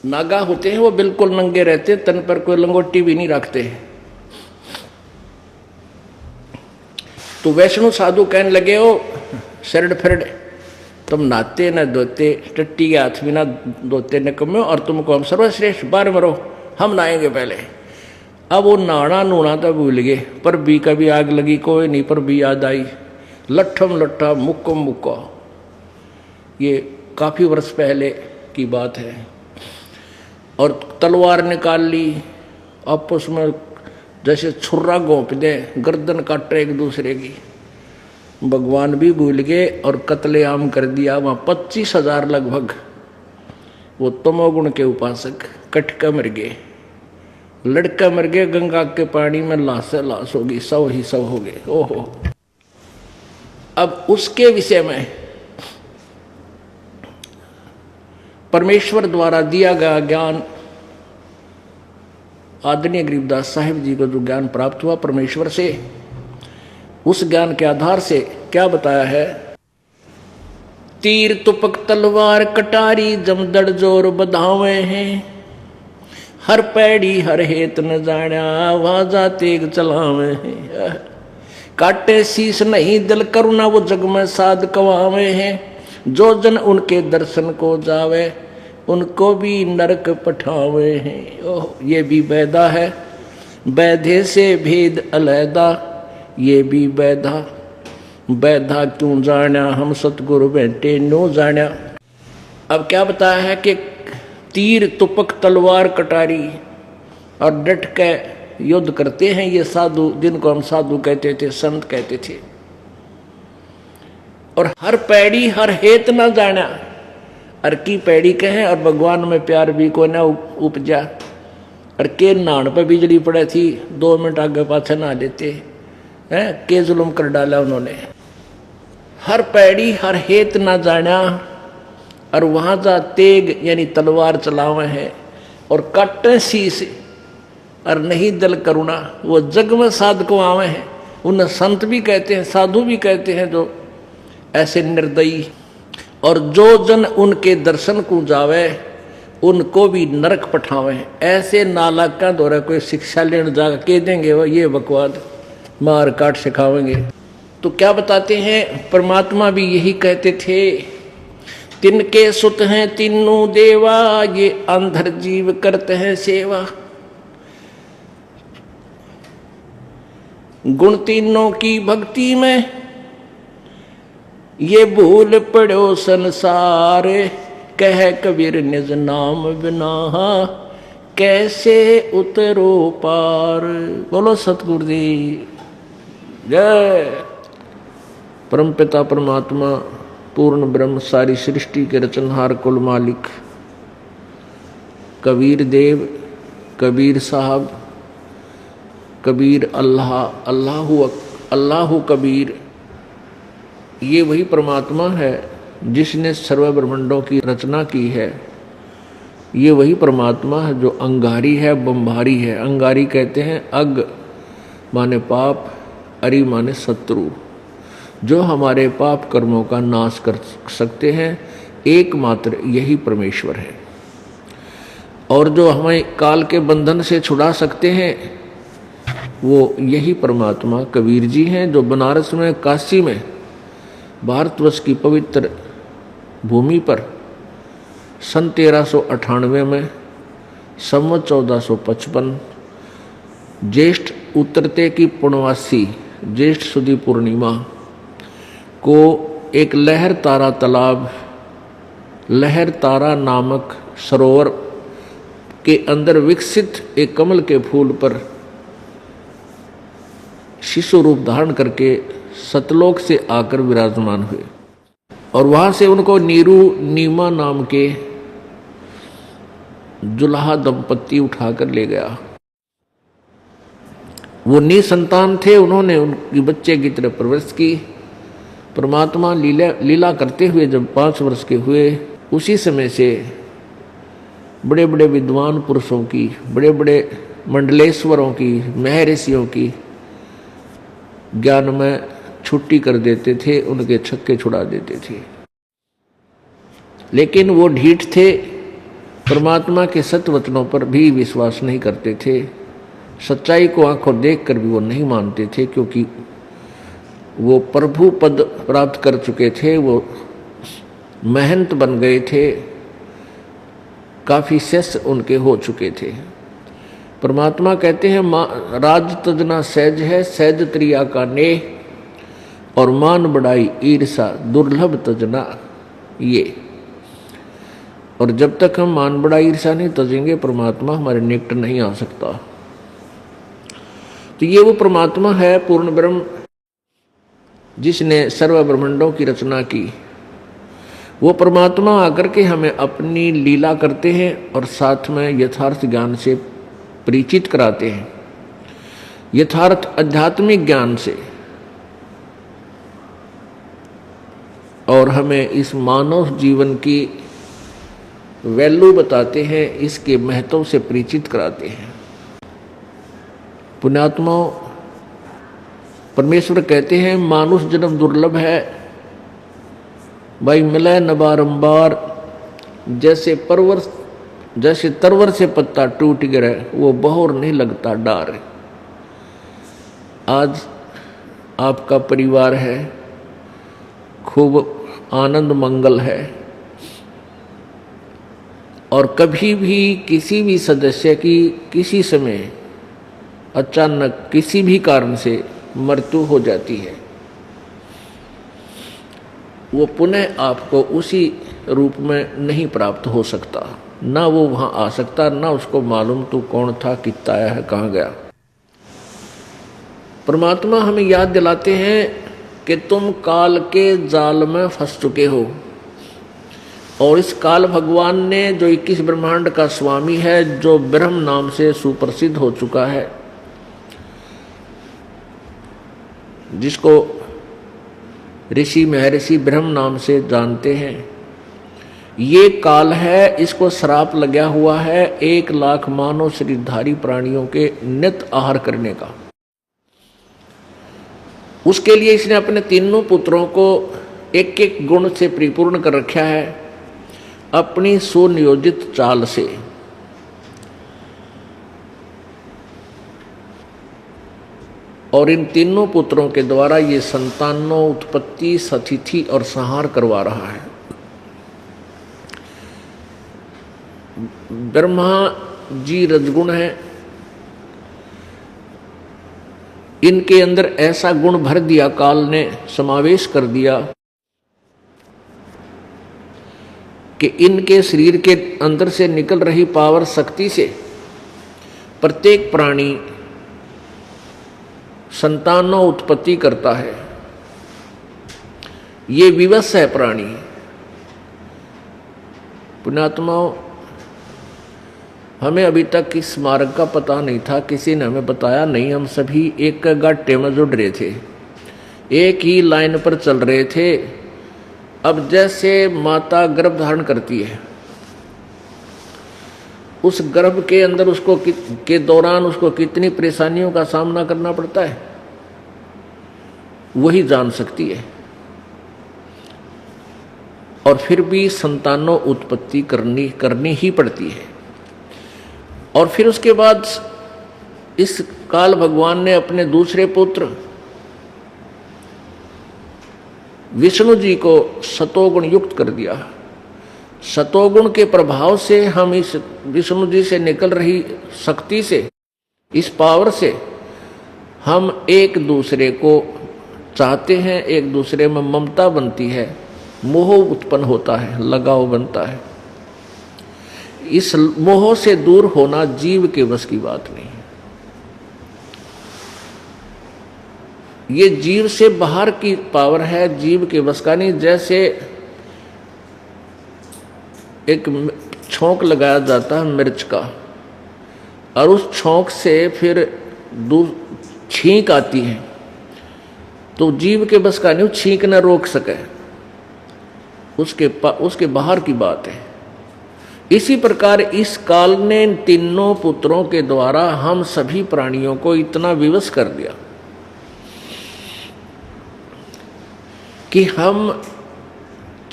नागा होते हैं वो बिल्कुल नंगे रहते, तन पर कोई लंगोटी भी नहीं रखते। तो वैष्णव साधु कहने लगे, ओ शरड फरड, तुम नहाते न धोते, टट्टी के हाथ भी ना धोते न कम्यो, और तुमको हम सर्वश्रेष्ठ बार मरो, हम नहाएंगे पहले। अब वो नहाना नूना तो भूल गए, पर भी कभी आग लगी कोई नहीं, पर भी याद आई, लट्ठम लट्ठा मुक्को मुक्का। ये काफी वर्ष पहले की बात है। और तलवार निकाल ली, आपस में जैसे छुर्रा घोंप दे, गर्दन काटे एक दूसरे की। भगवान भी भूल गए और कत्लेआम कर दिया वहां 25,000 लगभग। वो तमोगुण के उपासक कटका मर गए, लड़का मर गए, गंगा के पानी में लाश लाश होगी, सब ही सब हो गए। ओहो। अब उसके विषय में परमेश्वर द्वारा दिया गया ज्ञान, आदरणीय गरीबदास साहिब जी को जो ज्ञान प्राप्त हुआ परमेश्वर से, उस ज्ञान के आधार से क्या बताया है? तीर तुपक तलवार कटारी जमदड़ जोर बधावे हैं, हर पैड़ी हर हेत न जाना वाजा तेग चलावे हैं। काटे शीश नहीं दिल करुणा वो जग में साध कवावे हैं, जो जन उनके दर्शन को जावे उनको भी नरक पठावे हैं। ओह, ये भी वैदा है, वैधे से भेद अलैदा, ये भी वैधा, वैधा क्यों जाना हम सतगुरु बैठे नो जाना। अब क्या बताया है कि तीर तुपक तलवार कटारी और डट के युद्ध करते हैं ये साधु, जिनको हम साधु कहते थे, संत कहते थे। और हर पैड़ी हर हेत ना जाना, अर की पैड़ी कहे और भगवान में प्यार भी को ना उपजा। और के नान पर बिजली पड़े थी, 2 मिनट आगे पाछे ना लेते हैं, के जुल्म कर डाला उन्होंने। हर पैड़ी हर हेत ना जाना, और वहां जा तेग यानी तलवार चलावे हैं, और काटे शीश और नहीं दल करुणा वो जग में साध को आवे हैं। उन्हें संत भी कहते हैं, साधु भी कहते हैं, जो ऐसे निर्दयी। और जो जन उनके दर्शन को जावे उनको भी नरक पठावे। ऐसे नालाका द्वारा कोई शिक्षा लेने जा के देंगे वो ये बकवाद मार काट सिखावेंगे। तो क्या बताते हैं, परमात्मा भी यही कहते थे, तिनके सुत हैं तीनों देवा, ये अंधर जीव करते हैं सेवा। गुण तीनों की भक्ति में ये भूल पड़ो संसार, कह कबीर निज नाम बिना कैसे उतरो पार। बोलो सतगुरुदेव जय। परमपिता परमात्मा पूर्ण ब्रह्म सारी सृष्टि के रचनहार कुल मालिक कबीर देव, कबीर साहब, कबीर अल्लाह, अल्लाहु कबीर, ये वही परमात्मा है जिसने सर्व ब्रह्मांडों की रचना की है। ये वही परमात्मा है जो अंगारी है, बम्भारी है। अंगारी कहते हैं अग माने पाप, अरि माने शत्रु, जो हमारे पाप कर्मों का नाश कर सकते हैं, एकमात्र यही परमेश्वर है। और जो हमें काल के बंधन से छुड़ा सकते हैं वो यही परमात्मा कबीर जी हैं, जो बनारस में, काशी में, भारतवर्ष की पवित्र भूमि पर सन 1398 में संवत 1455 ज्येष्ठ उतरते की पूर्णवासी ज्येष्ठ सुदी पूर्णिमा को एक लहर तारा तालाब, लहर तारा नामक सरोवर के अंदर विकसित एक कमल के फूल पर शिशु रूप धारण करके सतलोक से आकर विराजमान हुए। और वहां से उनको नीरू नीमा नाम के जुलाहा दंपत्ति उठाकर ले गया। वो निसंतान थे, उन्होंने उनकी बच्चे की तरह परवरिश की। परमात्मा लीला करते हुए जब 5 वर्ष के हुए, उसी समय से बड़े बड़े विद्वान पुरुषों की, बड़े बड़े मंडलेश्वरों की, महर्षियों की ज्ञान में छुट्टी कर देते थे, उनके छक्के छुड़ा देते थे। लेकिन वो ढीठ थे, परमात्मा के सत्य वचनों पर भी विश्वास नहीं करते थे। सच्चाई को आंखों देखकर भी वो नहीं मानते थे, क्योंकि वो प्रभु पद प्राप्त कर चुके थे, वो महंत बन गए थे, काफी शिष्य उनके हो चुके थे। परमात्मा कहते हैं राज तजना सहज है, सहज त्रिया का नेह, और मान बढ़ाई ईर्षा दुर्लभ तजना ये। और जब तक हम मान बढ़ाई ईर्षा नहीं तजेंगे, परमात्मा हमारे निकट नहीं आ सकता। तो ये वो परमात्मा है पूर्ण ब्रह्म, जिसने सर्व ब्रह्मांडों की रचना की। वो परमात्मा आकर के हमें अपनी लीला करते हैं और साथ में यथार्थ ज्ञान से परिचित कराते हैं, यथार्थ आध्यात्मिक ज्ञान से, और हमें इस मानव जीवन की वैल्यू बताते हैं, इसके महत्व से परिचित कराते हैं। पुण्यात्माओं, परमेश्वर कहते हैं मानुष जन्म दुर्लभ है, भाई मिले न बारंबार, जैसे तरवर से पत्ता टूट गिरे, वो बहोर नहीं लगता डार। आज आपका परिवार है, खूब आनंद मंगल है, और कभी भी किसी भी सदस्य की किसी समय अचानक किसी भी कारण से मृत्यु हो जाती है, वो पुनः आपको उसी रूप में नहीं प्राप्त हो सकता, ना वो वहां आ सकता, ना उसको मालूम तू कौन था, कितना आया है, कहाँ गया। परमात्मा हमें याद दिलाते हैं कि तुम काल के जाल में फंस चुके हो, और इस काल भगवान ने जो 21 ब्रह्मांड का स्वामी है, जो ब्रह्म नाम से सुप्रसिद्ध हो चुका है, जिसको ऋषि महर्षि ब्रह्म नाम से जानते हैं, ये काल है, इसको श्राप लगा हुआ है 1 लाख मानव शरीरधारी प्राणियों के नित्य आहार करने का। उसके लिए इसने अपने तीनों पुत्रों को एक एक गुण से परिपूर्ण कर रखा है, अपनी सुनियोजित चाल से। और इन तीनों पुत्रों के द्वारा ये संतानों उत्पत्ति, सतिथि और संहार करवा रहा है। ब्रह्मा जी रजगुण है, इनके अंदर ऐसा गुण भर दिया, काल ने समावेश कर दिया कि इनके शरीर के अंदर से निकल रही पावर शक्ति से प्रत्येक प्राणी संतानों उत्पत्ति करता है। ये विवश है प्राणी। पुण्यात्माओं, हमें अभी तक इस मार्ग का पता नहीं था, किसी ने हमें बताया नहीं। हम सभी एक गाटे में जुड़ रहे थे, एक ही लाइन पर चल रहे थे। अब जैसे माता गर्भ धारण करती है, उस गर्भ के अंदर उसको के दौरान उसको कितनी परेशानियों का सामना करना पड़ता है, वही जान सकती है। और फिर भी संतानों उत्पत्ति करनी ही पड़ती है। और फिर उसके बाद इस काल भगवान ने अपने दूसरे पुत्र विष्णु जी को सतोगुण युक्त कर दिया। सतोगुण के प्रभाव से हम इस विष्णु जी से निकल रही शक्ति से, इस पावर से हम एक दूसरे को चाहते हैं, एक दूसरे में ममता बनती है, मोह उत्पन्न होता है, लगाव बनता है। इस मोह से दूर होना जीव के बस की बात नहीं है। ये जीव से बाहर की पावर है, जीव के बस का नहीं। जैसे एक छोंक लगाया जाता है मिर्च का, और उस छोंक से फिर छींक आती है, तो जीव के बस का नहीं, छींक न रोक सके, उसके बाहर की बात है। इसी प्रकार इस काल ने तीनों पुत्रों के द्वारा हम सभी प्राणियों को इतना विवश कर दिया कि हम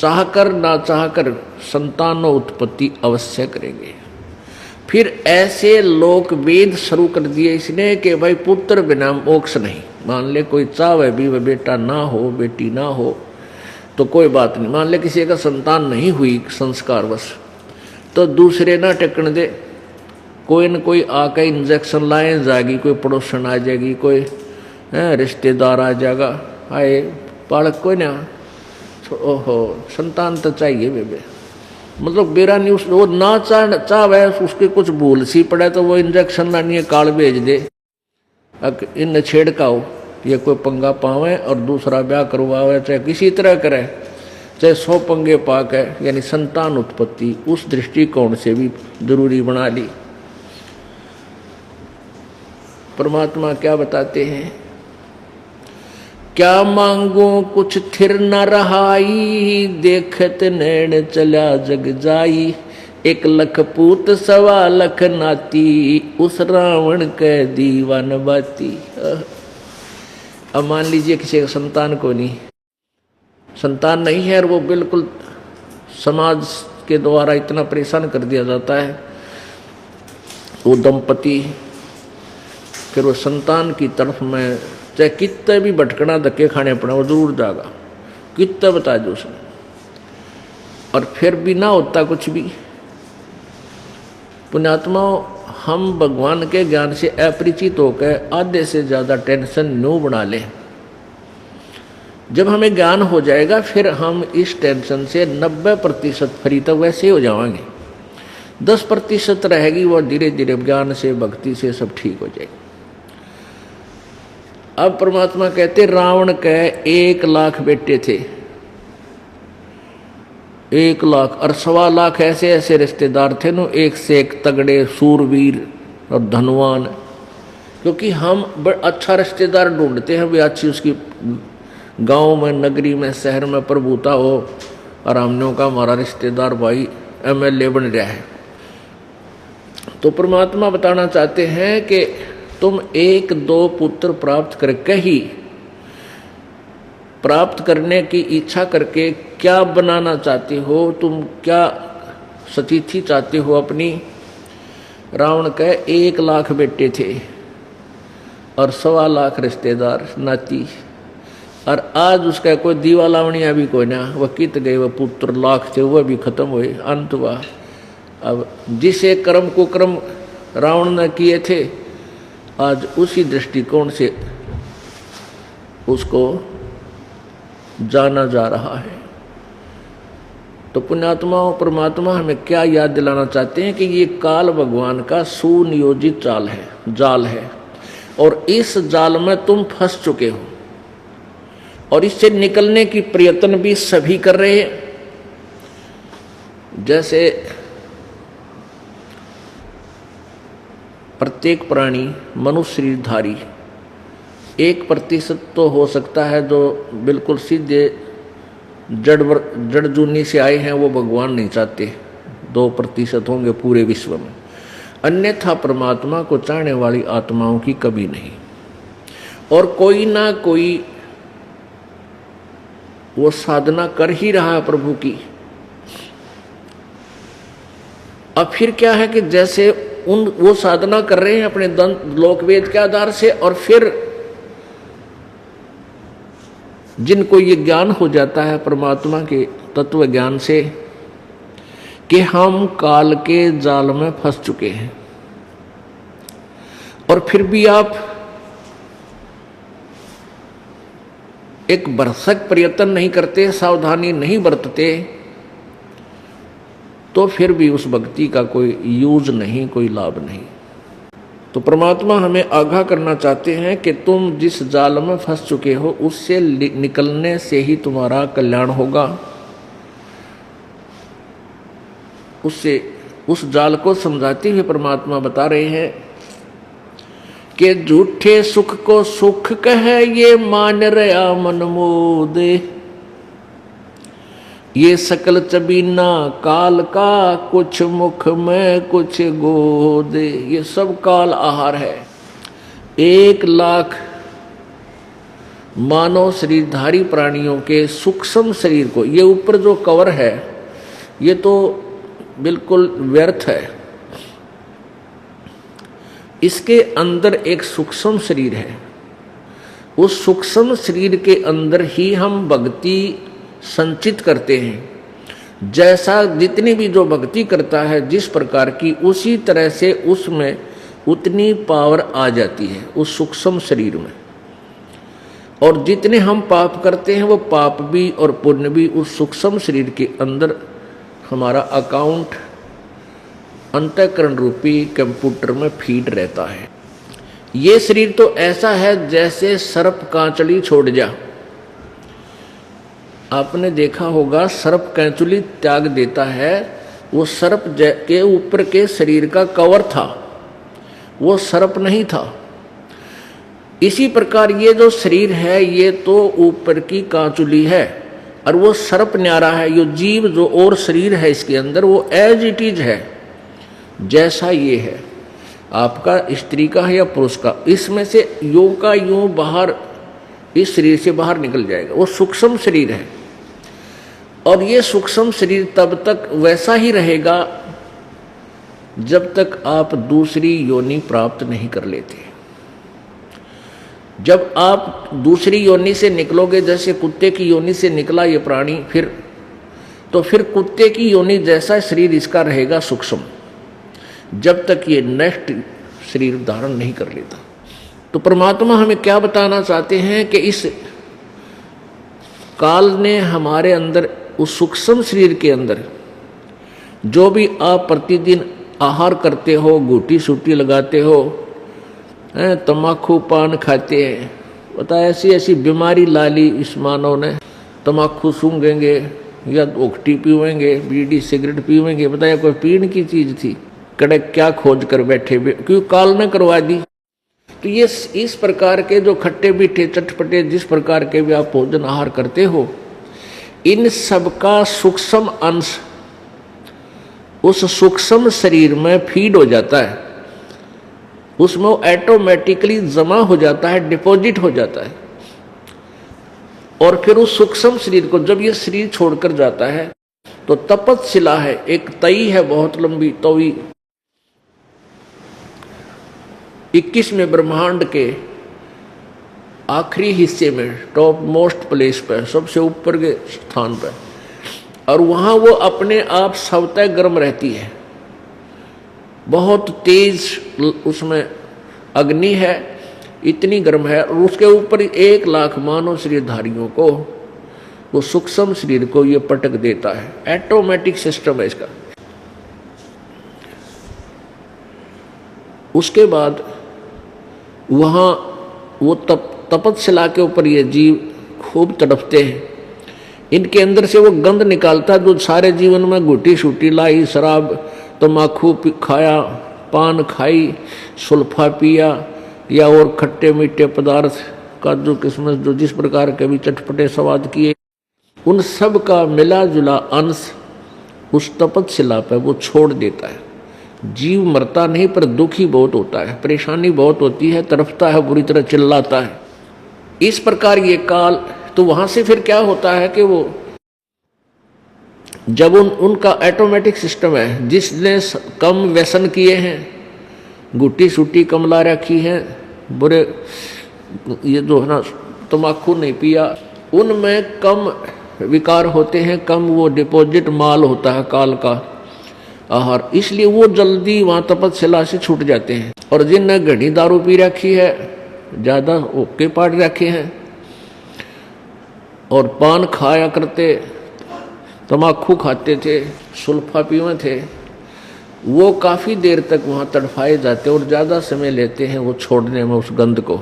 चाहकर ना चाहकर संतानों उत्पत्ति अवश्य करेंगे। फिर ऐसे लोक वेद शुरू कर दिए इसने कि भाई पुत्र बिना मोक्ष नहीं। मान ले कोई चाहे भी वह बेटा ना हो, बेटी ना हो तो कोई बात नहीं। मान ले किसी का संतान नहीं हुई संस्कारवश, तो दूसरे ना टेकन दे, कोई न कोई आकर इंजेक्शन लाए जाएगी, कोई पड़ोसन आ जाएगी, कोई रिश्तेदार आ जाएगा, आए बालक कोई ना, ओहो संतान तो चाहिए बेबे। मतलब बेरा नहीं, उस वो ना चाहे उसके कुछ भूल सी पड़े तो वो इंजेक्शन लानी है काल भेज दे, इन छेड़काओ, ये कोई पंगा पावे और दूसरा ब्याह करवावे, चाहे किसी तरह करे, चाहे 100 पंगे पाक है। यानी संतान उत्पत्ति उस दृष्टिकोण से भी जरूरी बना ली। परमात्मा क्या बताते हैं, क्या मांगो कुछ थिर न रहाई, देखत नैन चला जग जाई, 1 लख पूत 1.25 लाख नाती, उस रावण के दीवान बाती। अब मान लीजिए किसी का संतान को नहीं, संतान नहीं है और वो बिल्कुल समाज के द्वारा इतना परेशान कर दिया जाता है वो दंपति, फिर वो संतान की तरफ में चाहे कितने भी भटकना धक्के खाने पड़े वो जरूर जाएगा, कितना बता दो उसने, और फिर भी ना होता कुछ भी। पुण्यात्माओं, हम भगवान के ज्ञान से अपरिचित होकर आधे से ज़्यादा टेंशन न्यू बना लें। जब हमें ज्ञान हो जाएगा फिर हम इस टेंशन से 90% फ्री तक वैसे हो जाएंगे, 10% रहेगी वो धीरे धीरे ज्ञान से भक्ति से सब ठीक हो जाएगा। अब परमात्मा कहते रावण के 1 लाख बेटे थे, 1 लाख और 1.25 लाख ऐसे ऐसे रिश्तेदार थे नो, एक से एक तगड़े सूरवीर और धनवान। क्योंकि हम अच्छा रिश्तेदार ढूंढते हैं, वे अच्छी उसकी गांव में, नगरी में, शहर में प्रभुता हो, और हमने का हमारा रिश्तेदार भाई MLA बन रहा है। तो परमात्मा बताना चाहते हैं कि तुम 1-2 पुत्र प्राप्त करके ही, प्राप्त करने की इच्छा करके क्या बनाना चाहते हो, तुम क्या सतीथि चाहते हो अपनी। रावण के 1 लाख बेटे थे और 1.25 लाख रिश्तेदार नाती, और आज उसका कोई दीवा लावणिया भी कोई ना, वह कित गए, वह पुत्र लाख थे वह भी खत्म हुए, अंत हुआ। अब जिसे कर्म कुकर्म रावण ने किए थे, आज उसी दृष्टिकोण से उसको जाना जा रहा है। तो पुण्यात्माओं, परमात्मा हमें क्या याद दिलाना चाहते हैं कि ये काल भगवान का सुनियोजित जाल है, और इस जाल में तुम फंस चुके हो, और इससे निकलने की प्रयत्न भी सभी कर रहे हैं। जैसे प्रत्येक प्राणी मनुष्य शरीरधारी 1% तो हो सकता है जो बिल्कुल सीधे जड़ जूनी से आए हैं, वो भगवान नहीं चाहते, 2% होंगे पूरे विश्व में। अन्यथा परमात्मा को चाहने वाली आत्माओं की कभी नहीं, और कोई ना कोई वो साधना कर ही रहा है प्रभु की। अब फिर क्या है कि जैसे वो साधना कर रहे हैं अपने लोकवेद के आधार से, और फिर जिनको ये ज्ञान हो जाता है परमात्मा के तत्व ज्ञान से कि हम काल के जाल में फंस चुके हैं, और फिर भी आप एक भरसक प्रयत्न नहीं करते, सावधानी नहीं बरतते, तो फिर भी उस भक्ति का कोई यूज नहीं, कोई लाभ नहीं। तो परमात्मा हमें आगाह करना चाहते हैं कि तुम जिस जाल में फंस चुके हो उससे निकलने से ही तुम्हारा कल्याण होगा। उससे उस जाल को समझाते हुए परमात्मा बता रहे हैं कि झूठे सुख को सुख कहे ये मान रहा मन मोदे, ये सकल चबीना काल का कुछ मुख में कुछ गोदे। ये सब काल आहार है। 1 लाख मानव शरीरधारी प्राणियों के सूक्ष्म शरीर को, ये ऊपर जो कवर है ये तो बिल्कुल व्यर्थ है, इसके अंदर एक सूक्ष्म शरीर है। उस सूक्ष्म शरीर के अंदर ही हम भक्ति संचित करते हैं। जैसा जितनी भी जो भक्ति करता है जिस प्रकार की, उसी तरह से उसमें उतनी पावर आ जाती है उस सूक्ष्म शरीर में। और जितने हम पाप करते हैं वो पाप भी और पुण्य भी उस सूक्ष्म शरीर के अंदर हमारा अकाउंट अंतःकरण रूपी कंप्यूटर में फीड रहता है। ये शरीर तो ऐसा है जैसे सर्प कांचली छोड़ जा। आपने देखा होगा सर्प कांचली त्याग देता है, वो सर्प के ऊपर के शरीर का कवर था, वो सर्प नहीं था। इसी प्रकार ये जो शरीर है ये तो ऊपर की कांचुली है और वो सर्प न्यारा है। ये जीव जो और शरीर है इसके अंदर वो एज इट इज है, जैसा ये है आपका, स्त्री का है या पुरुष का, इसमें से यूं का यूं बाहर इस शरीर से बाहर निकल जाएगा। वो सूक्ष्म शरीर है और ये सूक्ष्म शरीर तब तक वैसा ही रहेगा जब तक आप दूसरी योनि प्राप्त नहीं कर लेते। जब आप दूसरी योनि से निकलोगे, जैसे कुत्ते की योनि से निकला ये प्राणी, फिर कुत्ते की योनि जैसा शरीर इसका रहेगा सूक्ष्म, जब तक ये नेक्स्ट शरीर धारण नहीं कर लेता। तो परमात्मा हमें क्या बताना चाहते हैं कि इस काल ने हमारे अंदर उस सूक्ष्म शरीर के अंदर जो भी आप प्रतिदिन आहार करते हो, घूटी सूटी लगाते हो, तम्बाकू पान खाते हैं, बता ऐसी ऐसी बीमारी ला ली इस मानव ने। तम्बाकू सूंघेंगे या ओखटी पीवेंगे, बीड़ी सिगरेट पीवेंगे, बताया कोई पीने की चीज थी, कड़क क्या खोज कर बैठे, क्यों काल ने करवा दी। तो ये इस प्रकार के जो खट्टे मीठे चटपटे जिस प्रकार के भी आप भोजन आहार करते हो, इन सब का सूक्ष्म अंश उस सूक्ष्म शरीर में फीड हो जाता है, उसमें वो ऑटोमेटिकली जमा हो जाता है, डिपॉजिट हो जाता है। और फिर उस सूक्ष्म शरीर को जब ये शरीर छोड़कर जाता है तो तपतशिला है, एक तई है बहुत लंबी तवी, 21वें ब्रह्मांड के आखिरी हिस्से में टॉप मोस्ट प्लेस पर, सबसे ऊपर के स्थान पर, और वहां वो अपने आप स्वतः गर्म रहती है, बहुत तेज उसमें अग्नि है, इतनी गर्म है। और उसके ऊपर 1 लाख मानव शरीरधारियों को, वो सूक्ष्म शरीर को ये पटक देता है। ऑटोमेटिक सिस्टम है इसका। उसके बाद वहाँ वो तपतशिला के ऊपर ये जीव खूब तड़पते हैं, इनके अंदर से वो गंध निकालता जो सारे जीवन में घुटी शूटी लाई, शराब तम्बाकू खाया, पान खाई, सुल्फा पिया या और खट्टे मीठे पदार्थ, काजू किशमिश जो जिस प्रकार के भी चटपटे स्वाद किए, उन सब का मिला जुला अंश उस तपतशिला पर वो छोड़ देता है। जीव मरता नहीं पर दुखी बहुत होता है, परेशानी बहुत होती है, तड़पता है, बुरी तरह चिल्लाता है। इस प्रकार ये काल, तो वहां से फिर क्या होता है कि वो जब उनका ऑटोमेटिक सिस्टम है, जिसने कम व्यसन किए हैं, गुट्टी सूटी कम ला रखी है, बुरे ये जो है ना तम्बाकू नहीं पिया, उनमें कम विकार होते हैं, कम वो डिपॉजिट माल होता है काल का आहार, इसलिए वो जल्दी वहाँ तपतशिला से छूट जाते हैं। और जिनने घड़ी दारू पी रखी है, ज़्यादा ओके पाट रखे हैं और पान खाया करते, तम्बाकू खाते थे, सुल्फा पीवे थे, वो काफ़ी देर तक वहाँ तड़फाए जाते और ज़्यादा समय लेते हैं वो छोड़ने में उस गंध को।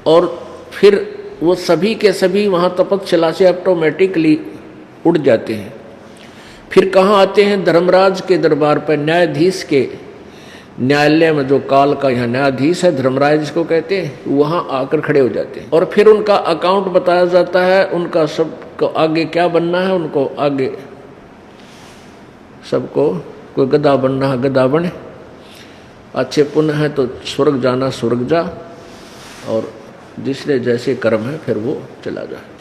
और फिर वो सभी के सभी वहाँ तपतशिला से ऑटोमेटिकली उड़ जाते हैं। फिर कहाँ आते हैं? धर्मराज के दरबार पर, न्यायाधीश के न्यायालय में, जो काल का यहाँ न्यायाधीश है, धर्मराज जिसको कहते हैं, वहाँ आकर खड़े हो जाते हैं। और फिर उनका अकाउंट बताया जाता है, उनका सबको आगे क्या बनना है, उनको आगे सबको, कोई गधा बनना है गधा बने, अच्छे पुण्य है तो स्वर्ग जाना स्वर्ग जा, और जिसने जैसे कर्म है फिर वो चला जाए।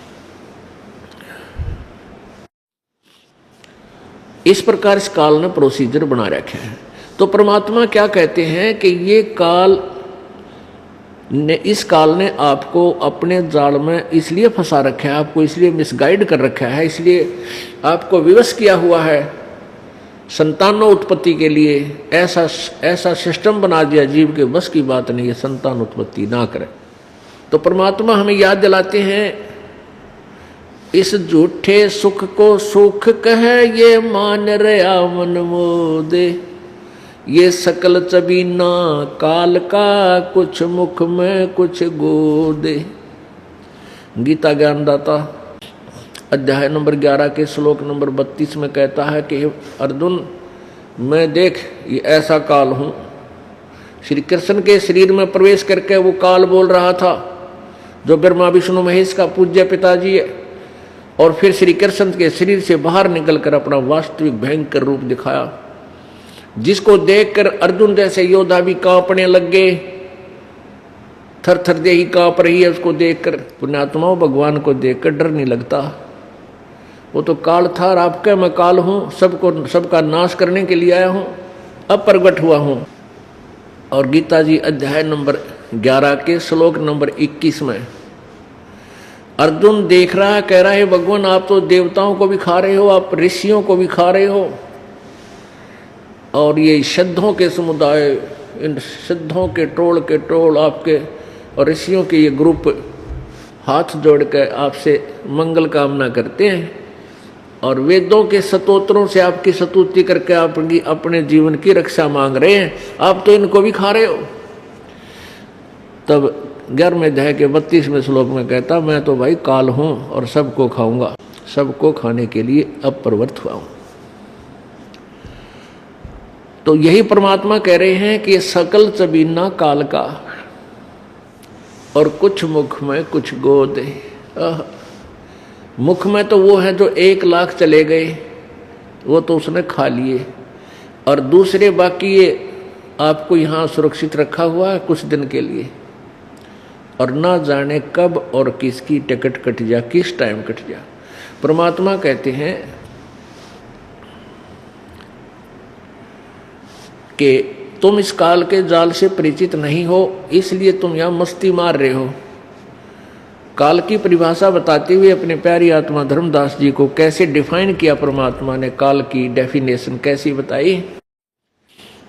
इस प्रकार इस काल ने प्रोसीजर बना रखे हैं। तो परमात्मा क्या कहते हैं कि ये काल ने, इस काल ने आपको अपने जाल में इसलिए फंसा रखा है, आपको इसलिए मिसगाइड कर रखा है, इसलिए आपको विवश किया हुआ है संतानों उत्पत्ति के लिए। ऐसा सिस्टम बना दिया, जीव के बस की बात नहीं है, संतान उत्पत्ति ना करे। तो परमात्मा हमें याद दिलाते हैं, इस झूठे सुख को सुख कहे ये मान रहा मन मोदे, ये सकल चबीना काल का कुछ मुख में कुछ गोदे। गीता ज्ञानदाता अध्याय नंबर 11 के श्लोक नंबर 32 में कहता है कि अर्जुन, मैं देख ये ऐसा काल हूँ। श्री कृष्ण के शरीर में प्रवेश करके वो काल बोल रहा था, जो ब्रह्मा विष्णु महेश का पूज्य पिताजी है, और फिर श्री कृष्ण के शरीर से बाहर निकलकर अपना वास्तविक भयंकर रूप दिखाया, जिसको देखकर अर्जुन जैसे योद्धा भी कांपने लग गए। थर थर देही कांप रही है उसको देखकर। पुण्यात्माओं, भगवान को देखकर डर नहीं लगता। वो तो काल था और आपका मैं काल हूं, सबका नाश करने के लिए आया हूं, अब प्रगट हुआ हूं। और गीता जी अध्याय नंबर 11 के श्लोक नंबर 21 में अर्जुन देख रहा है, कह रहा है भगवान आप तो देवताओं को भी खा रहे हो, आप ऋषियों को भी खा रहे हो, और ये सिद्धों के समुदाय, इन सिद्धों के टोल आपके और ऋषियों के ये ग्रुप हाथ जोड़ कर आपसे मंगल कामना करते हैं, और वेदों के स्तोत्रों से आपकी स्तुति करके आपकी अपने जीवन की रक्षा मांग रहे हैं, आप तो इनको भी खा रहे हो। तब 11वें अध्याय के 32वें श्लोक में कहता, मैं तो भाई काल हूं और सबको खाऊंगा, सबको खाने के लिए अब प्रवृत्त हुआ हूं। तो यही परमात्मा कह रहे हैं कि सकल चबीना काल का, और कुछ मुख में कुछ गोद। मुख में तो वो है जो 1 लाख चले गए, वो तो उसने खा लिए, और दूसरे बाकी ये आपको यहाँ सुरक्षित रखा हुआ है कुछ दिन के लिए, और ना जाने कब और किसकी टिकट कट जा, किस टाइम कट जा। परमात्मा कहते हैं कि तुम इस काल के जाल से परिचित नहीं हो, इसलिए तुम यहां मस्ती मार रहे हो। काल की परिभाषा बताते हुए अपने प्यारी आत्मा धर्मदास जी को कैसे डिफाइन किया परमात्मा ने, काल की डेफिनेशन कैसी बताई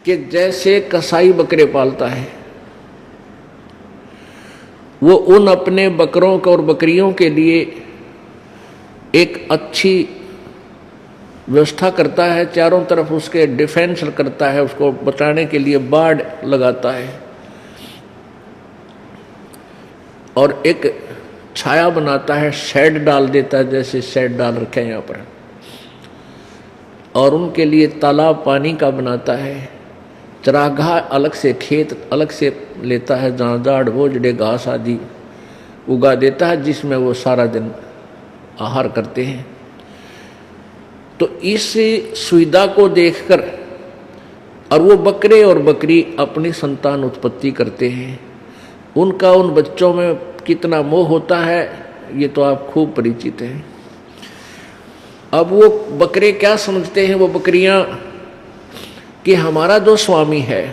कि जैसे कसाई बकरे पालता है, वो उन अपने बकरों को और बकरियों के लिए एक अच्छी व्यवस्था करता है, चारों तरफ उसके डिफेंस करता है, उसको बचाने के लिए बाड़ लगाता है, और एक छाया बनाता है, शेड डाल देता है, जैसे शेड डाल रखे हैं यहाँ पर, और उनके लिए तालाब पानी का बनाता है, चरागाह अलग से, खेत अलग से लेता है, जहाँ झाड़ बोझड़े घास आदि उगा देता है, जिसमें वो सारा दिन आहार करते हैं। तो इस सुविधा को देखकर, और वो बकरे और बकरी अपनी संतान उत्पत्ति करते हैं, उनका उन बच्चों में कितना मोह होता है ये तो आप खूब परिचित हैं। अब वो बकरे क्या समझते हैं, वो बकरियां, कि हमारा जो स्वामी है,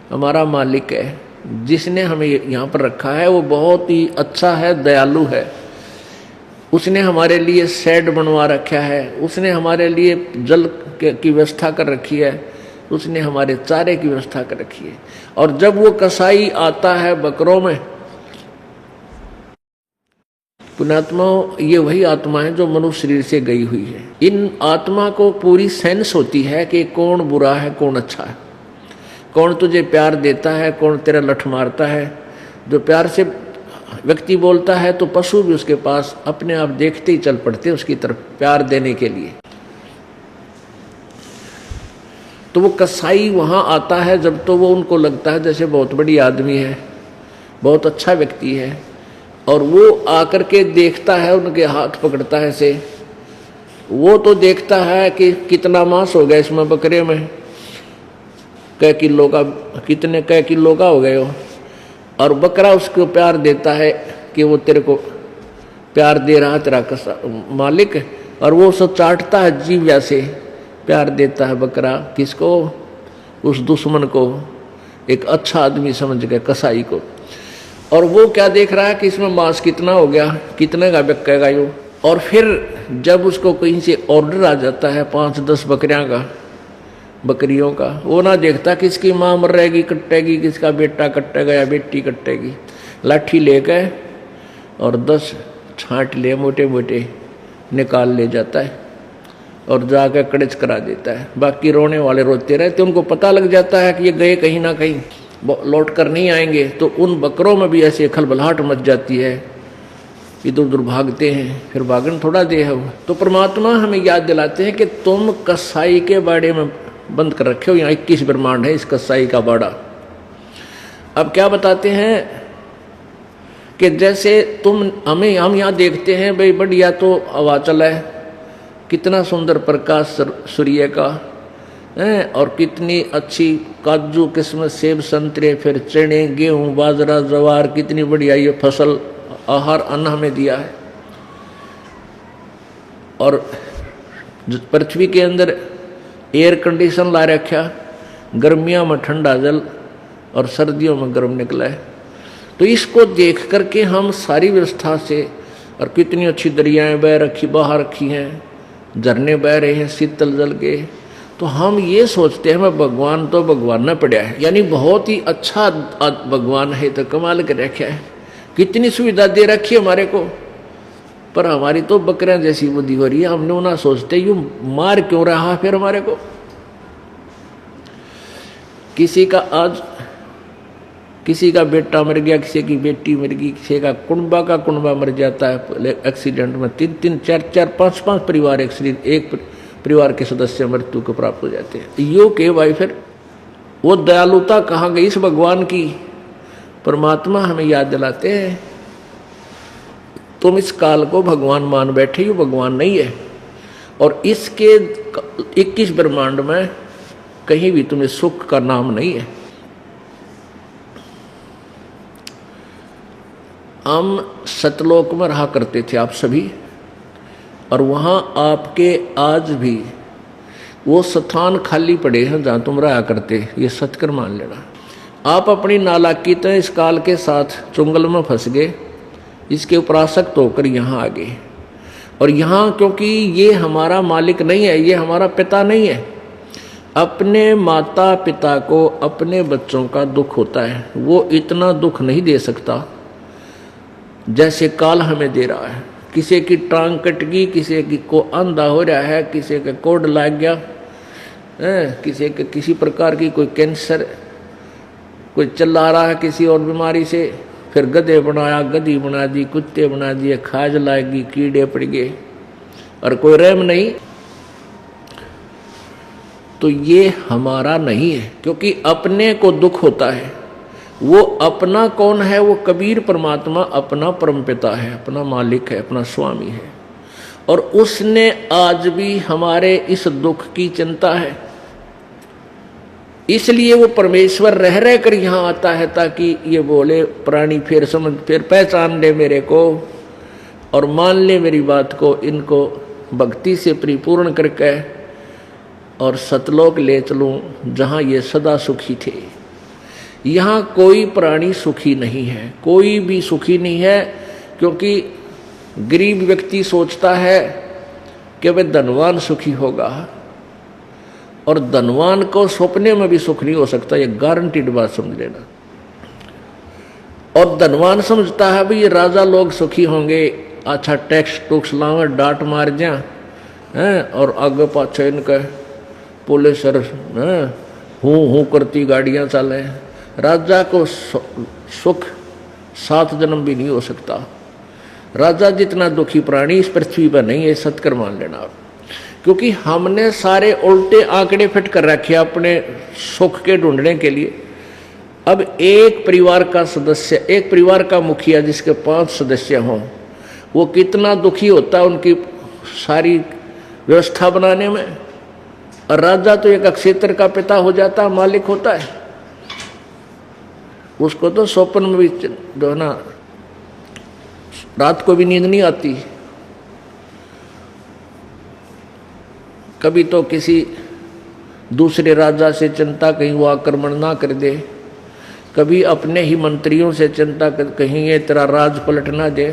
हमारा मालिक है, जिसने हमें यहाँ पर रखा है, वो बहुत ही अच्छा है, दयालु है, उसने हमारे लिए शेड बनवा रखा है, उसने हमारे लिए जल की व्यवस्था कर रखी है, उसने हमारे चारे की व्यवस्था कर रखी है। और जब वो कसाई आता है बकरों में, पुण्यात्माओं, ये वही आत्मा है जो मनुष्य शरीर से गई हुई है। इन आत्मा को पूरी सेंस होती है कि कौन बुरा है, कौन अच्छा है, कौन तुझे प्यार देता है, कौन तेरा लठ मारता है। जो प्यार से व्यक्ति बोलता है तो पशु भी उसके पास अपने आप देखते ही चल पड़ते उसकी तरफ प्यार देने के लिए। तो वो कसाई वहां आता है जब, तो वो उनको लगता है जैसे बहुत बड़ी आदमी है, बहुत अच्छा व्यक्ति है, और वो आकर के देखता है, उनके हाथ पकड़ता है से, वो तो देखता है कि कितना मांस हो गया इसमें बकरे में, कै किलो का, कितने कै किलो का हो गए हो, और बकरा उसको प्यार देता है कि वो तेरे को प्यार दे रहा तेरा मालिक, और वो सब चाटता है जीव से प्यार देता है बकरा किसको, उस दुश्मन को, एक अच्छा आदमी समझ के कसाई को। और वो क्या देख रहा है कि इसमें मांस कितना हो गया, कितने का बिकेगा यो। और फिर जब उसको कहीं से ऑर्डर आ जाता है 5-10 बकरियों का, वो ना देखता किसकी माँ मर रहेगी कटेगी, किसका बेटा कटेगा या बेटी कटेगी, लाठी लेकर और 10 छांट ले मोटे मोटे निकाल ले जाता है और जाकर कड़च करा देता है। बाकी रोने वाले रोते रहते, उनको पता लग जाता है कि ये गए कहीं ना कहीं, लौट कर नहीं आएंगे। तो उन बकरों में भी ऐसे खलबलाहट मच जाती है, इधर उधर भागते हैं, फिर भागन थोड़ा दे है। तो परमात्मा हमें याद दिलाते हैं कि तुम कसाई के बाड़े में बंद कर रखे हो, यहाँ 21 ब्रह्मांड है इस कसाई का बाड़ा। अब क्या बताते हैं कि जैसे हम यहाँ देखते हैं भाई बढ़िया तो हवा चला है, कितना सुंदर प्रकाश सूर्य का है, और कितनी अच्छी काजू किस्मत सेब संतरे, फिर चने गेहूँ बाजरा ज्वार, कितनी बढ़िया ये फसल आहार अन्न हमें दिया है। और पृथ्वी के अंदर एयर कंडीशन ला रखा, गर्मियों में ठंडा जल और सर्दियों में गर्म निकला है। तो इसको देख करके हम सारी व्यवस्था से, और कितनी अच्छी दरियाएं बह रखी बहा रखी हैं, झरने बह रहे हैं शीतल जल के, तो हम ये सोचते हैं मैं भगवान तो भगवान न पड़ा है, यानी बहुत ही अच्छा भगवान है, तो कमाल कर रखा है, कितनी सुविधा दे रखी है हमारे को। पर हमारी तो बकरियां जैसी बुद्धि हो रही है, हमने वो ना सोचते यूं मार क्यों रहा फिर हमारे को। किसी का बेटा मर गया, किसी की बेटी मर गई, किसी का कुंबा मर जाता है एक्सीडेंट में, 3-3 4-4 5-5 परिवार एक परिवार के सदस्य मृत्यु को प्राप्त हो जाते हैं। यो के भाई फिर वो दयालुता कहाँ गई इस भगवान की। परमात्मा हमें याद दिलाते हैं तुम इस काल को भगवान मान बैठे, यो भगवान नहीं है। और इसके 21 ब्रह्मांड में कहीं भी तुम्हें सुख का नाम नहीं है। हम सतलोक में रहा करते थे आप सभी, और वहाँ आपके आज भी वो स्थान खाली पड़े हैं जहाँ तुम रहा करते, ये सत्कर मान लेना। आप अपनी नालायकी इस काल के साथ चुंगल में फंस गए, इसके उपरासक्त होकर यहाँ आ गए। और यहाँ क्योंकि ये हमारा मालिक नहीं है, ये हमारा पिता नहीं है। अपने माता पिता को अपने बच्चों का दुख होता है, वो इतना दुख नहीं दे सकता जैसे काल हमें दे रहा है। किसी की टांग कट गई, किसी की को अंधा हो रहा है, किसी का कोड लग गया, किसी के किसी प्रकार की कोई कैंसर, कोई चिल्ला रहा है किसी और बीमारी से, फिर गधे बनाया, गधी बना दी, कुत्ते बना दिए, खाज लाएगी, कीड़े पड़ गए, और कोई रहम नहीं। तो ये हमारा नहीं है, क्योंकि अपने को दुख होता है। वो अपना कौन है? वो कबीर परमात्मा अपना परमपिता है, अपना मालिक है, अपना स्वामी है। और उसने आज भी हमारे इस दुख की चिंता है, इसलिए वो परमेश्वर रह रह कर यहाँ आता है, ताकि ये बोले प्राणी फिर समझ, फिर पहचान ले मेरे को और मान ले मेरी बात को, इनको भक्ति से परिपूर्ण करके और सतलोक ले चलूं जहाँ ये सदा सुखी थे। यहाँ कोई प्राणी सुखी नहीं है, कोई भी सुखी नहीं है, क्योंकि गरीब व्यक्ति सोचता है कि वह धनवान सुखी होगा, और धनवान को सपने में भी सुख नहीं हो सकता, ये गारंटीड बात समझ लेना। और धनवान समझता है भाई ये राजा लोग सुखी होंगे, अच्छा टैक्स टूक्स लावे, डांट मार जा हैं, और आगे पाछे इनका पुलिस हूँ करती गाड़ियाँ चले। राजा को सुख 7 जन्म भी नहीं हो सकता। राजा जितना दुखी प्राणी इस पृथ्वी पर नहीं है, सत्कर मान लेना आप। क्योंकि हमने सारे उल्टे आंकड़े फिट कर रखे अपने सुख के ढूंढने के लिए। अब एक परिवार का सदस्य, एक परिवार का मुखिया जिसके 5 सदस्य हों, वो कितना दुखी होता है उनकी सारी व्यवस्था बनाने में। और राजा तो एक क्षेत्र का पिता हो जाता, मालिक होता है। उसको तो स्वप्न में भी जो है ना रात को भी नींद नहीं आती। कभी तो किसी दूसरे राजा से चिंता कहीं वो आक्रमण ना कर दे, कभी अपने ही मंत्रियों से चिंता कर कहीं ये तेरा राज पलट ना दे।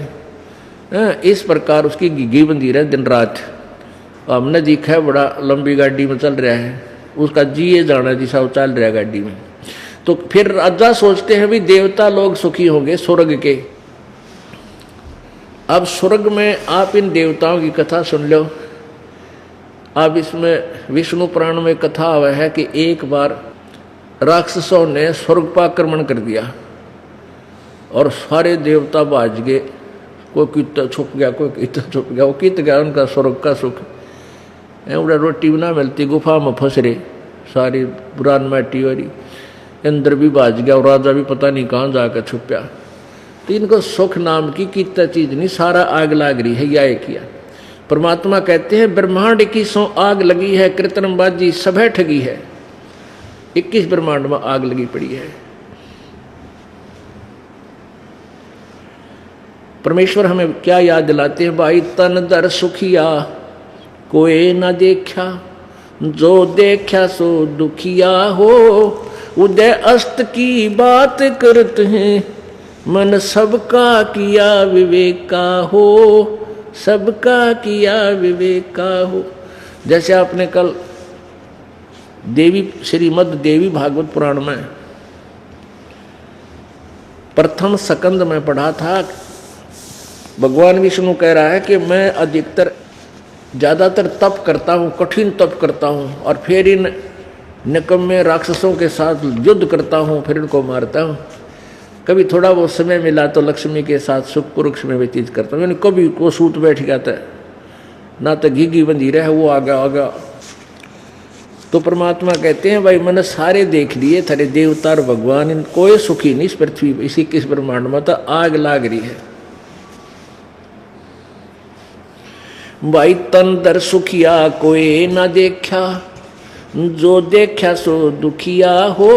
इस प्रकार उसकी घिघी बंधी रहे दिन रात। हमने देखा है बड़ा लंबी गाड़ी में चल रहा है, उसका जी ये जाना जिसा चल रहा है गाड़ी में। तो फिर राजा सोचते हैं भी देवता लोग सुखी होंगे स्वर्ग के। अब स्वर्ग में आप इन देवताओं की कथा सुन लो। अब इसमें विष्णु पुराण में कथा हुआ है कि एक बार राक्षसों ने स्वर्ग पर आक्रमण कर दिया और सारे देवता भाज गए। कोई कितना छुप गया, कोई कितना छुप गया, वो कित गया उनका स्वर्ग का सुख। उड़ा रोटी भी ना मिलती, गुफा में फंस रहे सारी पुरान माटी वाली, अंदर भी भाज गया और राजा भी पता नहीं कहाँ जाकर छुपया। तो इनको सुख नाम की कितना चीज नहीं, सारा आग लाग रही है। या किया परमात्मा कहते हैं ब्रह्मांड की सो आग लगी है, कृत्रिमबाजी सभे ठगी है। 21 ब्रह्मांड में आग लगी पड़ी है। परमेश्वर हमें क्या याद दिलाते हैं, भाई तन दर सुखिया कोई न देखा, जो देखा सो दुखिया हो। उदय अस्त की बात करते हैं, मन सबका किया विवेका हो, सबका किया विवेका हो। जैसे आपने कल देवी श्रीमद् देवी भागवत पुराण में प्रथम स्कंद में पढ़ा था, भगवान विष्णु कह रहा है कि मैं अधिकतर ज़्यादातर तप करता हूँ, कठिन तप करता हूँ, और फिर इन निकम्मे राक्षसों के साथ युद्ध करता हूँ, फिर इनको मारता हूँ। कभी थोड़ा बहुत समय मिला तो लक्ष्मी के साथ सुख पुरुष में व्यतीत करता हूँ। यानी कभी को सूत बैठ जाता है ना, तो घीघी बंधी रहे वो आ गया। तो परमात्मा कहते हैं भाई मैंने सारे देख लिए थारे देवता और भगवान, इन कोई सुखी नहीं इस पृथ्वी पर, इसी किस ब्रह्मांड में तो आग लाग रही है। भाई तन दर सुखिया कोई ना देखा, जो देखा सो दुखिया हो।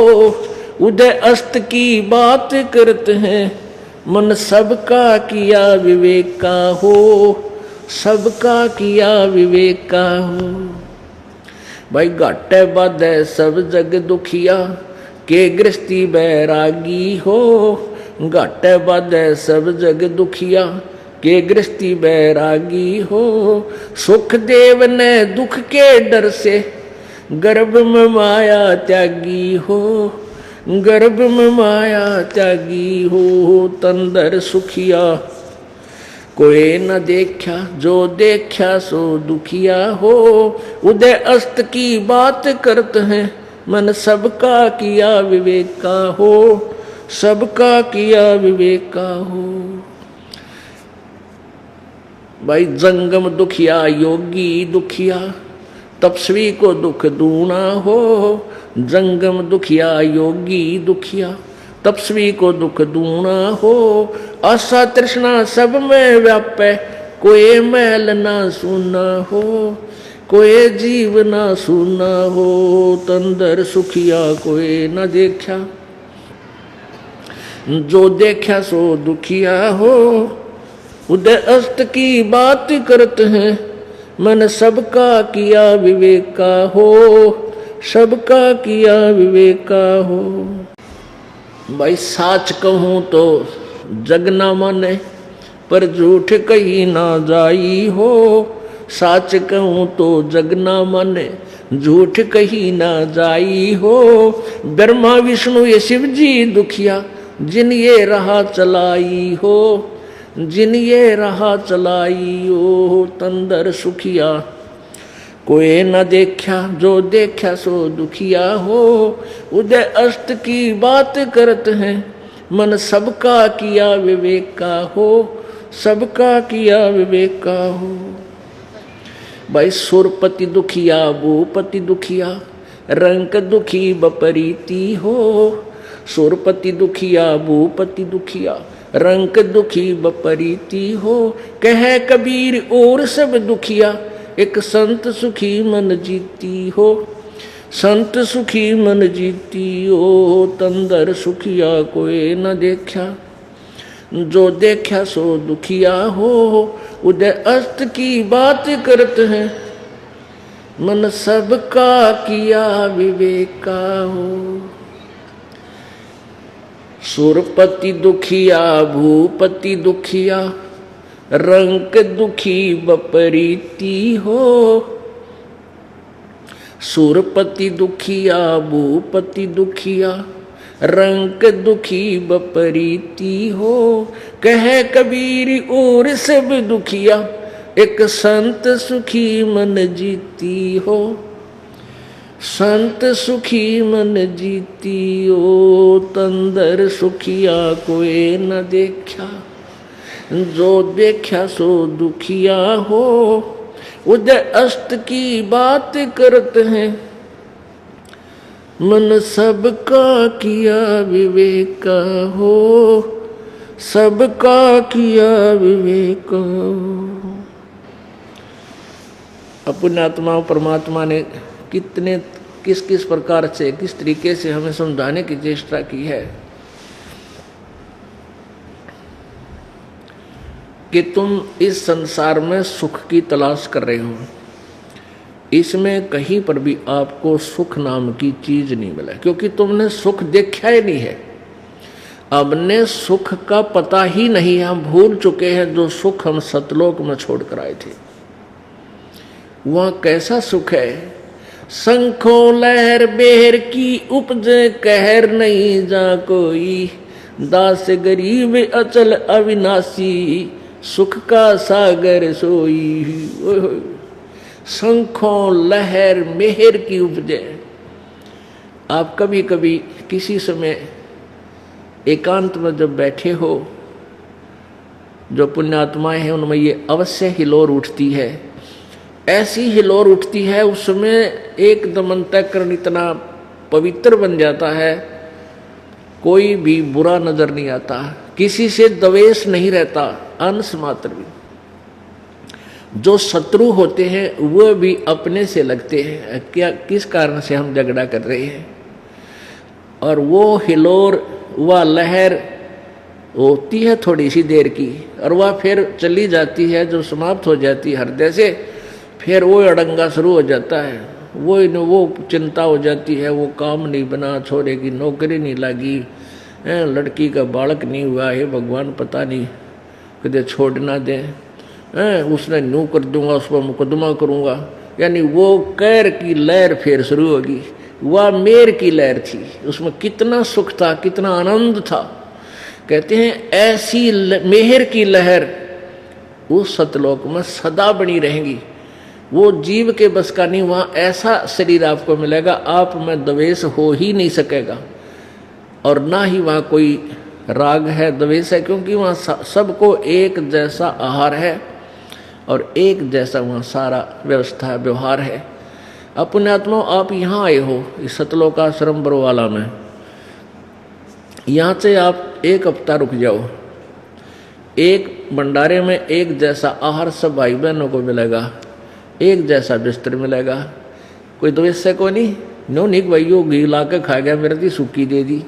उदय अस्त की बात करते हैं, मन सबका किया विवेका हो, सबका किया विवेका हो। भाई घाटे बाधे सब जग दुखिया, के गृहस्थी बैरागी हो। घाटे बाधे सब जग दुखिया, के गृहस्थी बैरागी हो। सुख देव ने दुख के डर से, गर्भ में माया त्यागी हो, गर्भ में माया त्यागी हो। तंदर सुखिया कोई न देखा, जो देखा सो दुखिया हो। उदय अस्त की बात करते हैं, मन सबका किया विवेका हो, सबका किया विवेका हो। भाई जंगम दुखिया योगी दुखिया, तपस्वी को दुख दूना हो। जंगम दुखिया योगी दुखिया, तपस्वी को दुख दूना हो। आशा तृष्णा सब में व्यापे, कोई मैल ना सुना हो, कोई जीव ना सुना हो। तंदर सुखिया कोई न देखा, जो देखा सो दुखिया हो। उदय अस्त की बात करते हैं, मन सबका किया विवेका हो, सबका किया विवेका हो। भाई साच कहूँ तो जग ना माने, पर झूठ कही ना जाई हो। साच कहूँ तो जग ना माने, झूठ कही ना जाई हो। ब्रह्मा विष्णु ये शिव जी दुखिया, जिन ये राह चलाई हो, जिन ये राह चलाई हो। तंदर सुखिया कोई न देखा, जो देखा सो दुखिया हो। उदय अस्त की बात करते हैं, मन सबका किया विवेका हो, सबका किया विवेका हो। भाई सुरपति दुखिया भूपति दुखिया, रंक दुखी बपरीती हो। सुरपति दुखिया भूपति दुखिया, रंक दुखी बपरीती हो। कहे कबीर और सब दुखिया, एक संत सुखी मन जीती हो। संत सुखी मन जीतियो, तंदर सुखिया कोई न देखा। जो देखा सो दुखिया हो, उदय अस्त की बात करते हैं, मन सबका किया विवेका हो। सुरपति दुखिया भूपति दुखिया, रंक दुखी बपरीती हो। सुरपति दुखिया भूपति दुखिया, रंक दुखी बपरीती हो। कहे कबीर और सब दुखिया, एक संत सुखी मन जीती हो। संत सुखी मन जीती हो, तंदर सुखिया कोई न देखा। जो देखा सो दुखिया हो, उदय अस्त की बात करते हैं, मन सबका किया विवेक हो। सबका किया विवेक। पुण्यात्मा परमात्मा ने किस किस प्रकार से, किस तरीके से हमें समझाने की चेष्टा की है कि तुम इस संसार में सुख की तलाश कर रहे हो। इसमें कहीं पर भी आपको सुख नाम की चीज नहीं मिला, क्योंकि तुमने सुख देखा ही नहीं है। हमने सुख का पता ही नहीं, हम भूल चुके हैं जो सुख हम सतलोक में छोड़कर आए थे। वहां कैसा सुख है? शंखों लहर बेहर की उपजे, कहर नहीं जा कोई। दास गरीब अचल अविनाशी, सुख का सागर सोई। शंखों लहर मेहर की उपजे। आप कभी कभी किसी समय एकांत में जब बैठे हो, जो पुण्यात्माएं हैं उनमें ये अवश्य हिलोर उठती है। ऐसी हिलोर उठती है, उसमें एकदम अंतःकरण इतना पवित्र बन जाता है, कोई भी बुरा नजर नहीं आता, किसी से द्वेष नहीं रहता, अंश मात्र भी। जो शत्रु होते हैं वो भी अपने से लगते हैं, क्या किस कारण से हम झगड़ा कर रहे हैं। और वो हिलोर, वह लहर होती है थोड़ी सी देर की, और वह फिर चली जाती है, जो समाप्त हो जाती है हृदय से। फिर वो अड़ंगा शुरू हो जाता है, वो चिंता हो जाती है, वो काम नहीं बना, छोरे की नौकरी नहीं लगी, लड़की का बालक नहीं हुआ है, भगवान पता नहीं कदे छोड़ ना दे, उसने न्यू कर दूंगा, उस पर मुकदमा करूंगा। यानी वो कैर की लहर फिर शुरू होगी। वह मेर की लहर थी, उसमें कितना सुख था, कितना आनंद था। कहते हैं ऐसी मेहर की लहर उस सतलोक में सदा बनी रहेंगी। वो जीव के बस का नहीं, वहाँ ऐसा शरीर आपको मिलेगा, आप में द्वेष हो ही नहीं सकेगा। और ना ही वहाँ कोई राग है, द्वेष है, क्योंकि वहाँ सबको एक जैसा आहार है और एक जैसा वहाँ सारा व्यवस्था व्यवहार है। पुण्यात्मा, आप यहाँ आए हो इस सतलोकाश्रम बरवाला में, यहाँ से आप एक हफ्ता रुक जाओ, एक भंडारे में एक जैसा आहार सब भाई बहनों को मिलेगा, एक जैसा बिस्तर मिलेगा, कोई द्वेष से को नहीं। नो निक भाइयों घी ला के खा गया, मेरे दी सूखी दे दी,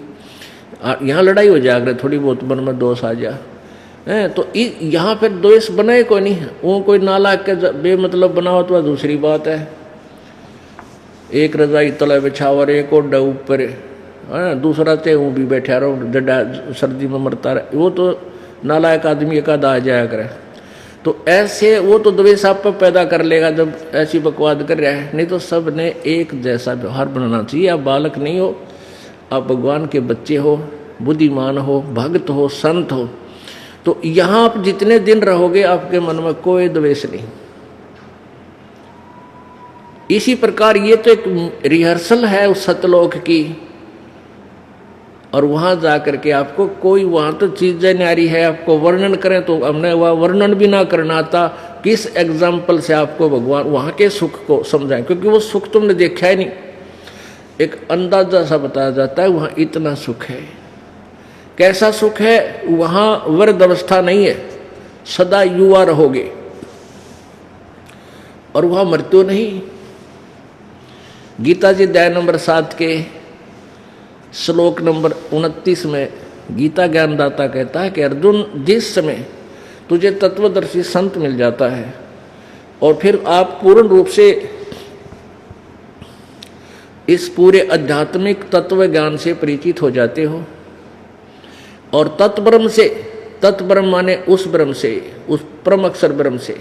यहाँ लड़ाई हो जाएगा, थोड़ी बहुत मन में दोष आ जा। तो यहाँ फिर द्वेष बनाए को नहीं, वो कोई नाला के बेमतलब बनाओ तो दूसरी बात है। एक रजाई तले बिछावर, एक ओढ़ ऊपर, दूसरा ते वो भी बैठा रहो, डडा सर्दी में मरता रहे, वो तो नालायक आदमी एक आधा आ जाया करे। तो ऐसे वो तो द्वेष आप पर पैदा कर लेगा जब ऐसी बकवाद कर रहा है। नहीं तो सब ने एक जैसा व्यवहार बनाना चाहिए। आप बालक नहीं हो, आप भगवान के बच्चे हो, बुद्धिमान हो, भक्त हो, संत हो। तो यहाँ आप जितने दिन रहोगे आपके मन में कोई द्वेष नहीं। इसी प्रकार ये तो एक रिहर्सल है उस सतलोक की, और वहां जाकर के आपको कोई, वहां तो चीजें न्यारी है, आपको वर्णन करें तो हमने वह वर्णन भी ना करना था। किस एग्जाम्पल से आपको भगवान वहां के सुख को समझाएं, क्योंकि वो सुख तुमने देखा ही नहीं। एक अंदाजा सा बताया जाता है वहां इतना सुख है। कैसा सुख है? वहां वृद्ध अवस्था नहीं है, सदा युवा रहोगे, और वहां मृत्यु नहीं। गीता जी अध्याय नंबर 7 के श्लोक नंबर 29 में गीता ज्ञानदाता कहता है कि अर्जुन, जिस समय तुझे तत्वदर्शी संत मिल जाता है और फिर आप पूर्ण रूप से इस पूरे आध्यात्मिक तत्व ज्ञान से परिचित हो जाते हो और तत्ब्रह्म से, तत्ब्रह्म माने उस ब्रह्म से, उस परम अक्षर ब्रह्म से,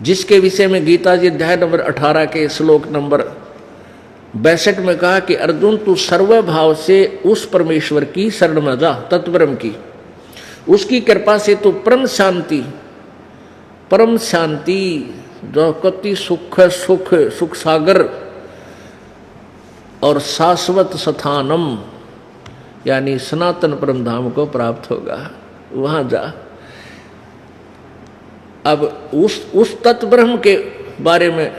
जिसके विषय में गीता जी अध्याय नंबर 18 के श्लोक नंबर 62 में कहा कि अर्जुन, तू सर्वभाव से उस परमेश्वर की शरण में जा, तत्ब्रह्म की, उसकी कृपा से तू परम शांति जो कति सुख सागर और शाश्वत स्थानम यानी सनातन परम धाम को प्राप्त होगा, वहां जा। अब उस तत्ब्रह्म के बारे में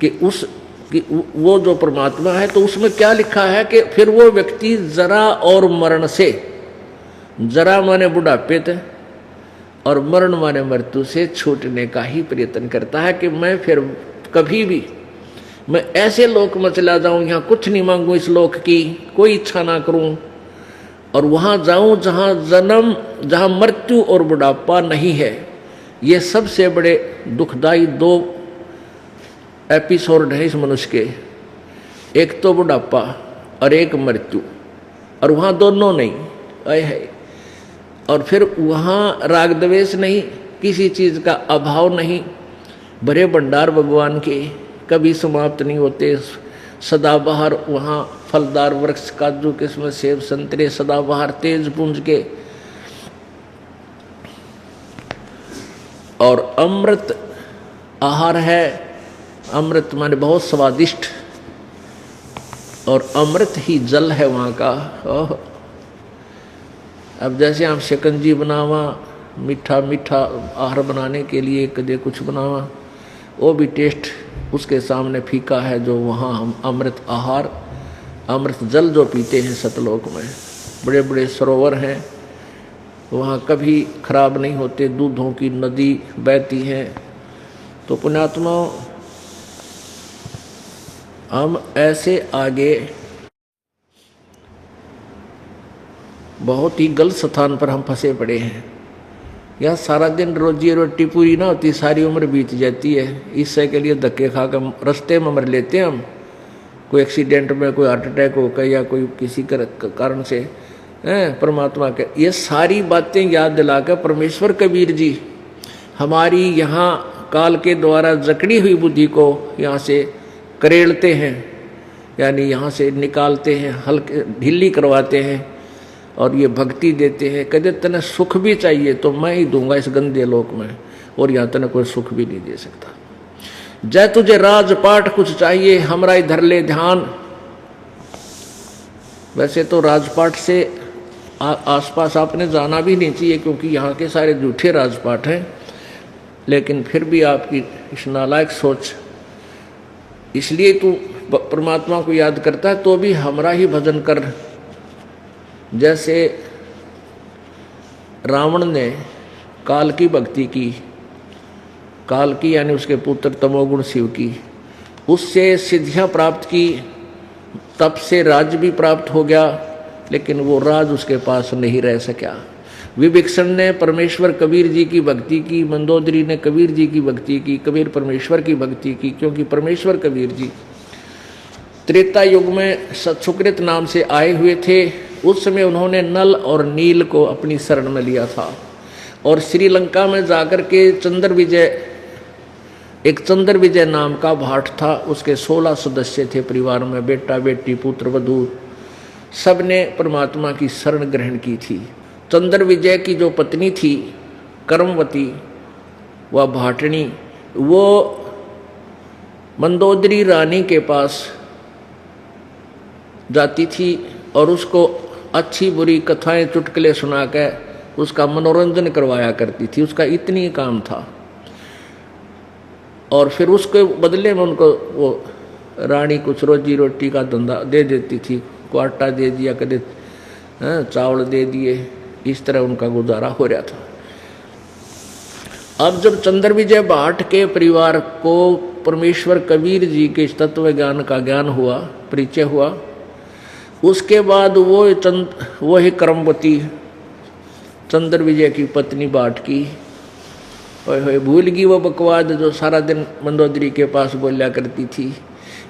कि वो जो परमात्मा है, तो उसमें क्या लिखा है कि फिर वो व्यक्ति जरा और मरण से, जरा माने बुढ़ापे थे और मरण माने मृत्यु से छूटने का ही प्रयत्न करता है कि मैं फिर कभी भी मैं ऐसे लोक में चला जाऊं, यहाँ कुछ नहीं मांगू, इस लोक की कोई इच्छा ना करूं और वहां जाऊं जहां मृत्यु और बुढ़ापा नहीं है। ये सबसे बड़े दुखदाई 2 एपिसोड है इस मनुष्य के, एक तो बुढ़ापा और एक मृत्यु, और वहां दोनों नहीं है। और फिर वहां राग द्वेष नहीं, किसी चीज का अभाव नहीं, बड़े भंडार भगवान के कभी समाप्त नहीं होते, सदाबहार वहाँ फलदार वृक्ष, काजू किस्म, सेब संतरे सदाबहार तेज पुंज के, और अमृत आहार है, अमृत माने बहुत स्वादिष्ट, और अमृत ही जल है वहाँ का। ओह, अब जैसे हम शिकंजी बनावा, मीठा मीठा आहार बनाने के लिए कदे कुछ बनावा, वो भी टेस्ट उसके सामने फीका है जो वहाँ हम अमृत आहार, अमृत जल जो पीते हैं सतलोक में। बड़े बड़े सरोवर हैं, वहाँ कभी खराब नहीं होते, दूधों की नदी बहती है। तो पुण्यात्माओं, हम ऐसे आगे बहुत ही गलत स्थान पर हम फंसे पड़े हैं। यहाँ सारा दिन रोजी रोटी पूरी ना होती, सारी उम्र बीत जाती है, इससे के लिए धक्के खा कर रास्ते में मर लेते हैं हम, कोई एक्सीडेंट में, कोई हार्ट अटैक हो गया या कोई किसी कारण से। परमात्मा के ये सारी बातें याद दिलाकर परमेश्वर कबीर जी हमारी यहाँ काल के द्वारा जकड़ी हुई बुद्धि को यहाँ से करेड़ते हैं, यानी यहाँ से निकालते हैं, हल्के ढीली करवाते हैं और ये भक्ति देते हैं। कहते तने सुख भी चाहिए तो मैं ही दूंगा इस गंदे लोक में, और यहाँ तने कोई सुख भी नहीं दे सकता। जय तुझे राजपाट कुछ चाहिए, हमरा इधर ले ध्यान। वैसे तो राजपाट से आसपास आपने जाना भी नहीं चाहिए, क्योंकि यहाँ के सारे झूठे राजपाट हैं, लेकिन फिर भी आपकी इस नालायक सोच, इसलिए तू परमात्मा को याद करता है तो भी हमरा ही भजन कर। जैसे रावण ने काल की भक्ति की, काल की यानी उसके पुत्र तमोगुण शिव की, उससे सिद्धियां प्राप्त की, तप से राज भी प्राप्त हो गया, लेकिन वो राज उसके पास नहीं रह सका। विभीषण ने परमेश्वर कबीर जी की भक्ति की, मंदोदरी ने कबीर जी की भक्ति की, कबीर परमेश्वर की भक्ति की, क्योंकि परमेश्वर कबीर जी त्रेता युग में सत्सुकृत नाम से आए हुए थे। उस समय उन्होंने नल और नील को अपनी शरण में लिया था, और श्रीलंका में जाकर के चंद्र विजय नाम का भाट था, उसके 16 सदस्य थे परिवार में, बेटा बेटी पुत्र वधू, सब ने परमात्मा की शरण ग्रहण की थी। चंद्र विजय की जो पत्नी थी कर्मवती, वह भाटनी, वो मंदोदरी रानी के पास जाती थी और उसको अच्छी बुरी कथाएं चुटकुले सुनाकर उसका मनोरंजन करवाया करती थी, उसका इतनी काम था। और फिर उसके बदले में उनको वो रानी कुछ रोजी रोटी का धंधा दे देती थी, को आटा दे दिया, कदे चावल दे दिए, इस तरह उनका गुजारा हो रहा था। अब जब चंद्र विजय भाट के परिवार को परमेश्वर कबीर जी के तत्व ज्ञान का ज्ञान हुआ, परिचय हुआ, उसके बाद वो ही कर्मवती चंद्र विजय की पत्नी भाट की होए भूल गई वो बकवाद जो सारा दिन मंदोदरी के पास बोलिया करती थी।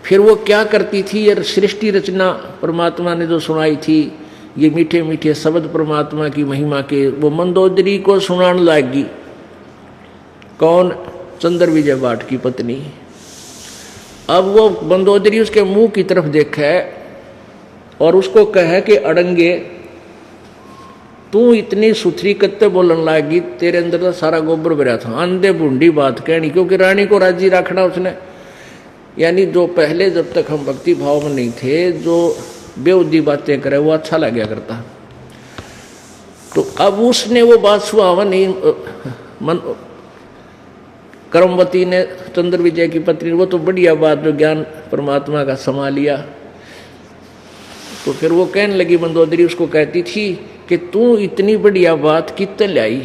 फिर वो क्या करती थी, यार सृष्टि रचना परमात्मा ने जो सुनाई थी, ये मीठे मीठे शब्द परमात्मा की महिमा के, वो मंदोदरी को सुनाने लगी। कौन? चंद्र विजय भाट की पत्नी। अब वो मंदोदरी उसके मुंह की तरफ देखे और उसको कहे कि अड़ंगे तू इतनी सुथरी कत्ते बोलन लागी, तेरे अंदर तो सारा गोबर भरा था। अंधे बूंदी बात कहनी, क्योंकि रानी को राजी रखना उसने, यानी जो पहले जब तक हम भक्ति भाव में नहीं थे, जो बेउद्दी बातें करे वो अच्छा लग गया करता। तो अब उसने वो बात सुहावा नहीं, कर्मवती ने चंद्र विजय की पत्नी, वो तो बढ़िया बात जो ज्ञान परमात्मा का समा लिया। तो फिर वो कहने लगी, मंदोदरी उसको कहती थी कि तू इतनी बढ़िया बात कितने लाई,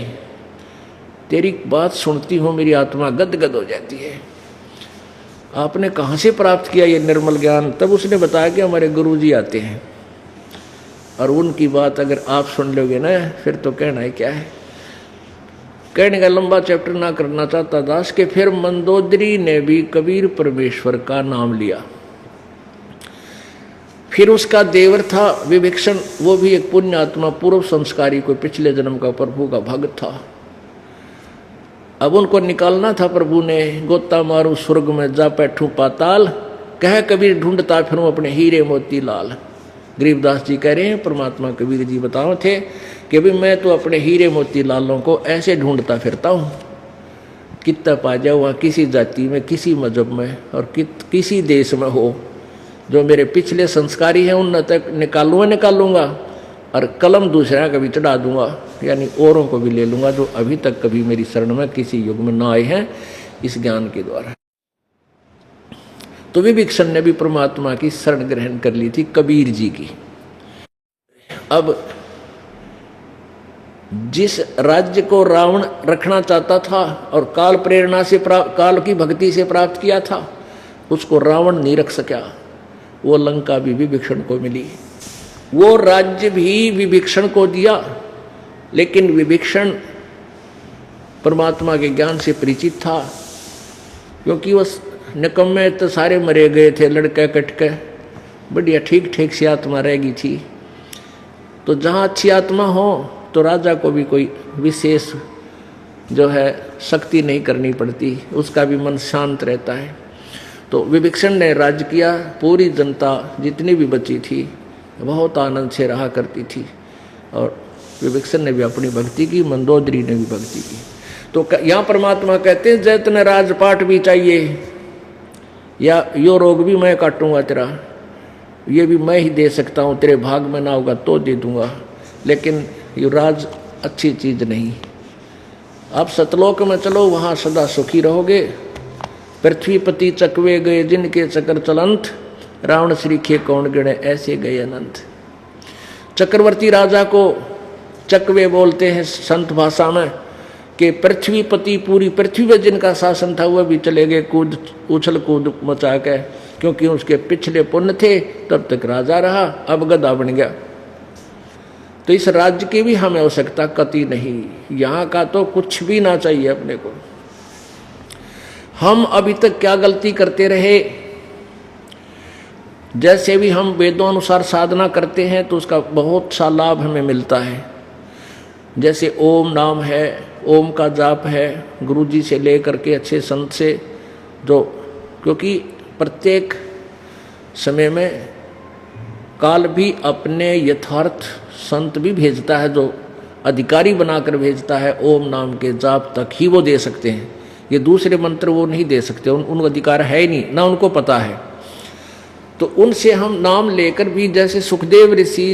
तेरी बात सुनती हो मेरी आत्मा गदगद हो जाती है। आपने कहाँ से प्राप्त किया ये निर्मल ज्ञान? तब उसने बताया कि हमारे गुरुजी आते हैं और उनकी बात अगर आप सुन लोगे ना, फिर तो कहना है क्या है। कहने का लंबा चैप्टर ना करना चाहता दास के फिर मंदोदरी ने भी कबीर परमेश्वर का नाम लिया। फिर उसका देवर था विभीषण, वो भी एक पुण्य आत्मा, पूर्व संस्कारी, कोई पिछले जन्म का प्रभु का भक्त था। अब उनको निकालना था प्रभु ने, गोता मारू स्वर्ग में जा बैठूं पाताल, कह कबीर ढूंढता फिरूं अपने हीरे मोती लाल। गरीबदास जी कह रहे हैं, परमात्मा कबीर जी बताओ थे कि भाई मैं तो अपने हीरे मोती लालों को ऐसे ढूंढता फिरता हूँ, कितना पा जाओ वहाँ किसी जाति में, किसी मजहब में और किसी देश में हो, जो मेरे पिछले संस्कारी हैं उन तक निकालूंगा और कलम दूसरा कभी चढ़ा दूंगा, यानी औरों को भी ले लूंगा जो अभी तक कभी मेरी शरण में किसी युग में ना आए हैं इस ज्ञान के द्वारा। तो विभीषण ने भी परमात्मा की शरण ग्रहण कर ली थी कबीर जी की। अब जिस राज्य को रावण रखना चाहता था और काल प्रेरणा से काल की भक्ति से प्राप्त किया था, उसको रावण नहीं रख सका। वो लंका भी विभीषण को मिली, वो राज्य भी विभीषण को दिया, लेकिन विभीषण परमात्मा के ज्ञान से परिचित था, क्योंकि वो निकम्मे तो सारे मरे गए थे, लड़के कटके, बढ़िया ठीक ठीक सी आत्मा रहेगी थी। तो जहाँ अच्छी आत्मा हो तो राजा को भी कोई विशेष जो है शक्ति नहीं करनी पड़ती, उसका भी मन शांत रहता है। तो विभीषण ने राज्य किया, पूरी जनता जितनी भी बची थी बहुत आनंद से रहा करती थी, और विभीषण ने भी अपनी भक्ति की, मंदोदरी ने भी भक्ति की। तो यहाँ परमात्मा कहते हैं जैतने राजपाट भी चाहिए, या यो रोग भी मैं काटूंगा तेरा, ये भी मैं ही दे सकता हूँ, तेरे भाग में ना होगा तो दे दूंगा, लेकिन ये राज अच्छी चीज़ नहीं। आप सतलोक में चलो, वहाँ सदा सुखी रहोगे। पृथ्वीपति चकवे गए जिनके चक्र चलंत, रावण श्रीखे कौन गिणे ऐसे गए अनंत। चक्रवर्ती राजा को चकवे बोलते हैं संत भाषा में, कि पृथ्वीपति पूरी पृथ्वी में जिनका शासन था वह भी चले गए कूद उछल कूद मचा के, क्योंकि उसके पिछले पुण्य थे तब तक राजा रहा, अब गधा बन गया। तो इस राज्य की भी हमें आवश्यकता कति नहीं, यहाँ का तो कुछ भी ना चाहिए अपने को। हम अभी तक क्या गलती करते रहे, जैसे भी हम वेदों अनुसार साधना करते हैं तो उसका बहुत सा लाभ हमें मिलता है। जैसे ओम नाम है, ओम का जाप है, गुरुजी से लेकर के अच्छे संत से, जो क्योंकि प्रत्येक समय में काल भी अपने यथार्थ संत भी भेजता है, जो अधिकारी बनाकर भेजता है, ओम नाम के जाप तक ही वो दे सकते हैं। ये दूसरे मंत्र वो नहीं दे सकते, उनको अधिकार है ही नहीं, ना उनको पता है। तो उनसे हम नाम लेकर भी, जैसे सुखदेव ऋषि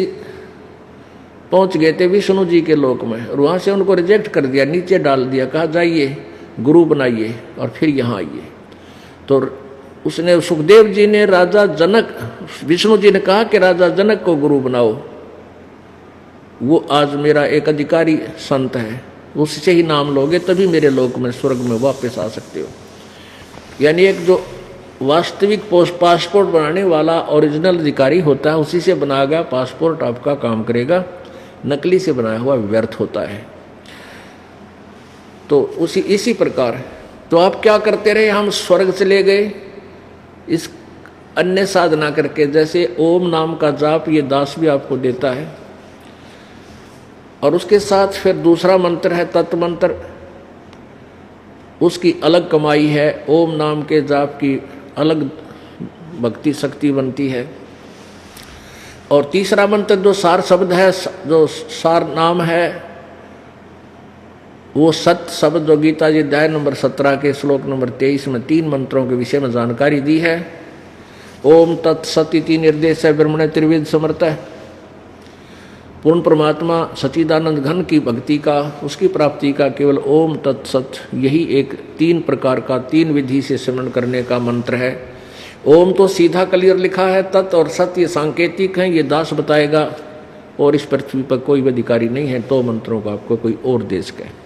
पहुंच गए थे विष्णु जी के लोक में, और वहाँ से उनको रिजेक्ट कर दिया, नीचे डाल दिया, कहा जाइए गुरु बनाइए और फिर यहाँ आइए। तो उसने, सुखदेव जी ने राजा जनक, विष्णु जी ने कहा कि राजा जनक को गुरु बनाओ, वो आज मेरा एक अधिकारी संत है, उससे ही नाम लोगे तभी मेरे लोक में स्वर्ग में वापस आ सकते हो। यानी एक जो वास्तविक पासपोर्ट बनाने वाला ओरिजिनल अधिकारी होता है, उसी से बनाया गया पासपोर्ट आपका काम करेगा, नकली से बनाया हुआ व्यर्थ होता है। तो इसी प्रकार तो आप क्या करते रहे, हम स्वर्ग चले गए इस अन्य साधना करके। जैसे ओम नाम का जाप ये दास भी आपको देता है, और उसके साथ फिर दूसरा मंत्र है तत्व मंत्र, उसकी अलग कमाई है। ओम नाम के जाप की अलग भक्ति शक्ति बनती है। और तीसरा मंत्र जो सार शब्द है, जो सार नाम है, वो सत शब्द जो गीता जी अध्याय नंबर 17 के श्लोक नंबर 23 में 3 मंत्रों के विषय में जानकारी दी है। ओम तत्सत इति निर्देश है ब्रह्मण त्रिवेद समर्थ है। पूर्ण परमात्मा सच्चिदानंद घन की भक्ति का, उसकी प्राप्ति का केवल ओम तत्सत यही एक 3 प्रकार का 3 विधि से सिमरण करने का मंत्र है। ओम तो सीधा क्लियर लिखा है, तत् और सत ये सांकेतिक हैं, ये दास बताएगा, और इस पृथ्वी पर कोई भी अधिकारी नहीं है तो मंत्रों का आपको कोई और दे सके।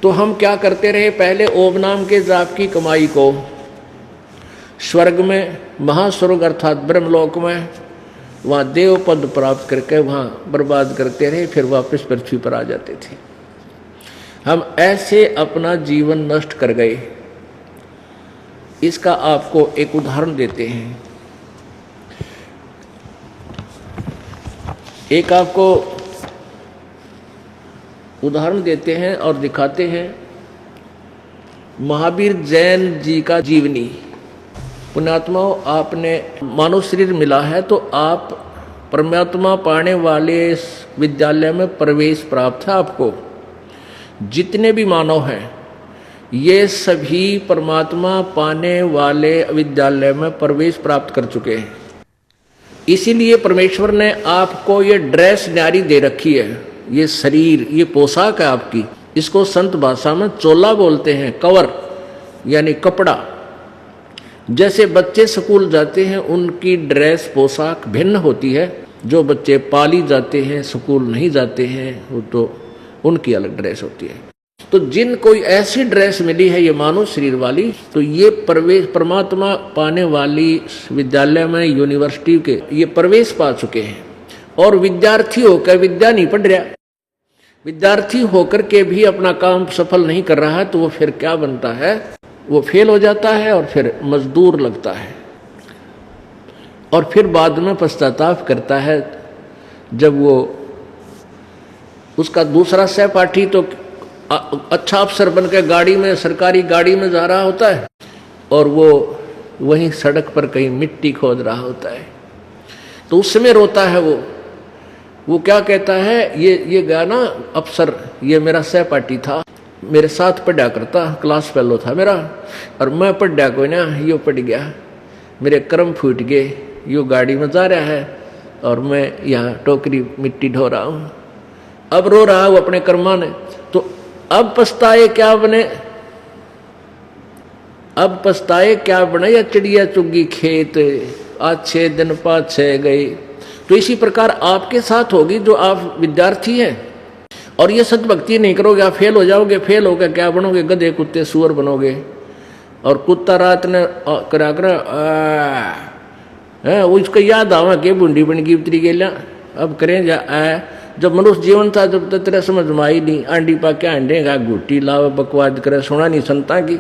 तो हम क्या करते रहे, पहले ओम नाम के जाप की कमाई को स्वर्ग में, महास्वर्ग अर्थात ब्रह्मलोक में, वहाँ देव पद प्राप्त करके वहाँ बर्बाद करते रहे, फिर वापस पृथ्वी पर आ जाते थे। हम ऐसे अपना जीवन नष्ट कर गए। इसका आपको एक उदाहरण देते हैं। एक आपको उदाहरण देते हैं और दिखाते हैं महावीर जैन जी का जीवनी। पुण्यात्माओं, आपने मानव शरीर मिला है तो आप परमात्मा पाने वाले विद्यालय में प्रवेश प्राप्त है आपको। जितने भी मानव हैं ये सभी परमात्मा पाने वाले विद्यालय में प्रवेश प्राप्त कर चुके हैं। इसीलिए परमेश्वर ने आपको ये ड्रेस न्यारी दे रखी है, ये शरीर, ये पोशाक है आपकी। इसको संत भाषा में चोला बोलते हैं, कवर यानी कपड़ा। जैसे बच्चे स्कूल जाते हैं उनकी ड्रेस पोशाक भिन्न होती है, जो बच्चे पाली जाते हैं स्कूल नहीं जाते हैं वो तो उनकी अलग ड्रेस होती है। तो जिन कोई ऐसी ड्रेस मिली है ये मानव शरीर वाली, तो ये प्रवेश परमात्मा पाने वाली विद्यालय में, यूनिवर्सिटी के ये प्रवेश पा चुके हैं। और विद्यार्थी होकर विद्या नहीं पढ़ रहा, विद्यार्थी होकर के भी अपना काम सफल नहीं कर रहा है, तो वो फिर क्या बनता है, वो फेल हो जाता है और फिर मजदूर लगता है। और फिर बाद में पश्चाताप करता है जब वो उसका दूसरा सहपाठी तो अच्छा अफसर बनकर गाड़ी में, सरकारी गाड़ी में जा रहा होता है और वो वहीं सड़क पर कहीं मिट्टी खोद रहा होता है। तो उस समय रोता है वो क्या कहता है, ये गया ना अफसर, ये मेरा सहपाठी था, मेरे साथ पढ़ा करता, क्लास फेलो था मेरा, और मैं पढ़ा कोई ना, यो पढ़ गया, मेरे कर्म फूट गए, यो गाड़ी में जा रहा है और मैं यहाँ टोकरी मिट्टी ढो रहा हूँ। अब रो रहा हूँ अपने कर्मा ने। तो अब पछताए क्या बने, अब पछताए क्या बने, या चिड़िया चुगी खेत, आज 6 दिन पाछे गए। तो इसी प्रकार आपके साथ होगी जो आप विद्यार्थी हैं और ये सद्भक्ति नहीं करोगे, आप फेल हो जाओगे। फेल होकर क्या बनोगे, गधे कुत्ते सुअर बनोगे। और कुत्ता रात ने करा कर उसको याद आवा के बूंदी बन गई उतरी गेला, अब करें जा जब मनुष्य जीवन था जब तक तेरा समझ में आई नहीं, आंडी पा क्या आंडेगा, घुट्टी लाव बकवाद करे, सुना नहीं संता की।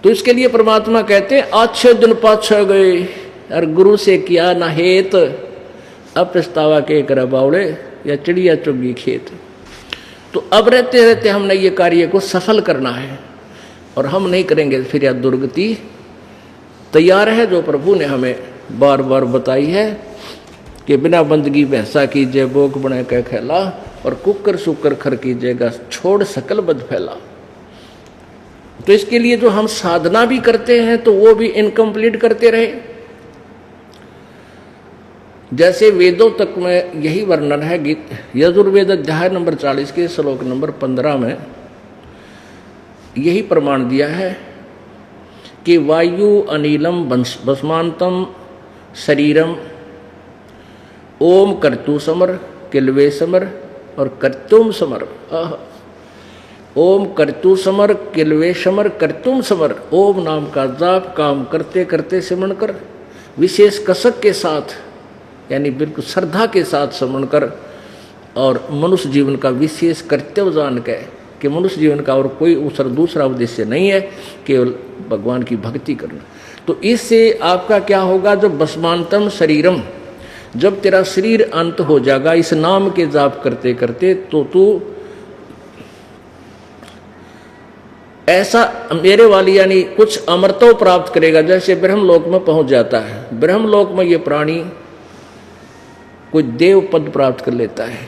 तो इसके लिए परमात्मा कहते हैं अच्छे दिन पाछे गए और गुरु से किया ना हेत, अब पछतावा के कर बावड़े या चिड़िया चुगी खेत। तो अब रहते रहते हमने ये कार्य को सफल करना है और हम नहीं करेंगे फिर यह दुर्गति तैयार है जो प्रभु ने हमें बार बार बताई है कि बिना बंदगी भैंसा कीजिए बोक बना के खेला और कुकर सुकर खर कीजिएगा छोड़ सकल बद फैला। तो इसके लिए जो हम साधना भी करते हैं तो वो भी इनकम्प्लीट करते रहे। जैसे वेदों तक में यही वर्णन है, गीत यजुर्वेद अध्याय नंबर 40 के श्लोक नंबर 15 में यही प्रमाण दिया है कि वायु अनिलम भस्मांतम शरीरम ओम कर्तु समर किलवे समर और कर्तुम समर। ओम कर्तु समर किलवे समर कर्तुम समर। ओम नाम का जाप काम करते करते सिमरण कर, विशेष कसक के साथ यानी बिल्कुल श्रद्धा के साथ सिमरण कर, और मनुष्य जीवन का विशेष कर्तव्य जान के कि मनुष्य जीवन का और कोई दूसरा उद्देश्य नहीं है, केवल भगवान की भक्ति करना। तो इससे आपका क्या होगा, जब भस्मांतम शरीरम, जब तेरा शरीर अंत हो जाएगा इस नाम के जाप करते करते, तो तू ऐसा मेरे वाली यानी कुछ अमरत्व प्राप्त करेगा, जैसे ब्रह्मलोक में पहुंच जाता है। ब्रह्मलोक में ये प्राणी कोई देव पद प्राप्त कर लेता है,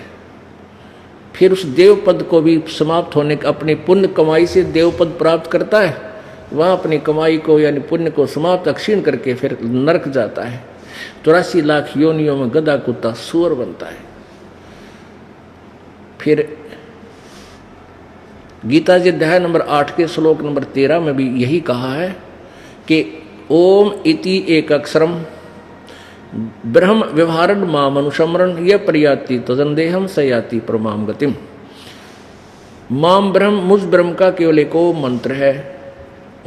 फिर उस देव पद को भी समाप्त होने का अपनी पुण्य कमाई से देव पद प्राप्त करता है, वहाँ अपनी कमाई को यानी पुण्य को समाप्त क्षीण करके फिर नरक जाता है। 83 लाख योनियों में गधा कुत्ता सूअर बनता है। फिर गीता जी अध्याय नंबर 8 के श्लोक नंबर 13 में भी यही कहा है कि ओम इति एक अक्षरम ब्रह्म व्यवहारण माम अनुसमरण ये प्रयाति तजनदेहम सयाति परमाम गतिम। माम ब्रह्म, मुझ ब्रह्म का केवल एक ओम मंत्र है।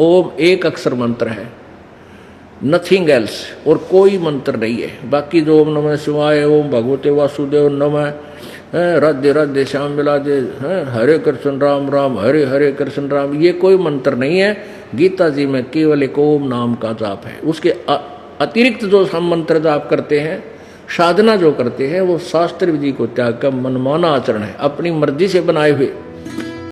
ओम एक अक्षर मंत्र है, नथिंग एल्स, और कोई मंत्र नहीं है। बाकी जो ओम नमः शिवाय, ओम भगवते वासुदेव नमः, राधे राधे श्याम मिलादे, हरे कृष्ण राम राम हरे हरे कृष्ण राम, ये कोई मंत्र नहीं है। गीता जी में केवल एक ओम नाम का जाप है। उसके अतिरिक्त जो हम मंत्र जाप करते हैं, साधना जो करते हैं, वो शास्त्र विधि को त्याग कर मनमाना आचरण है, अपनी मर्जी से बनाए हुए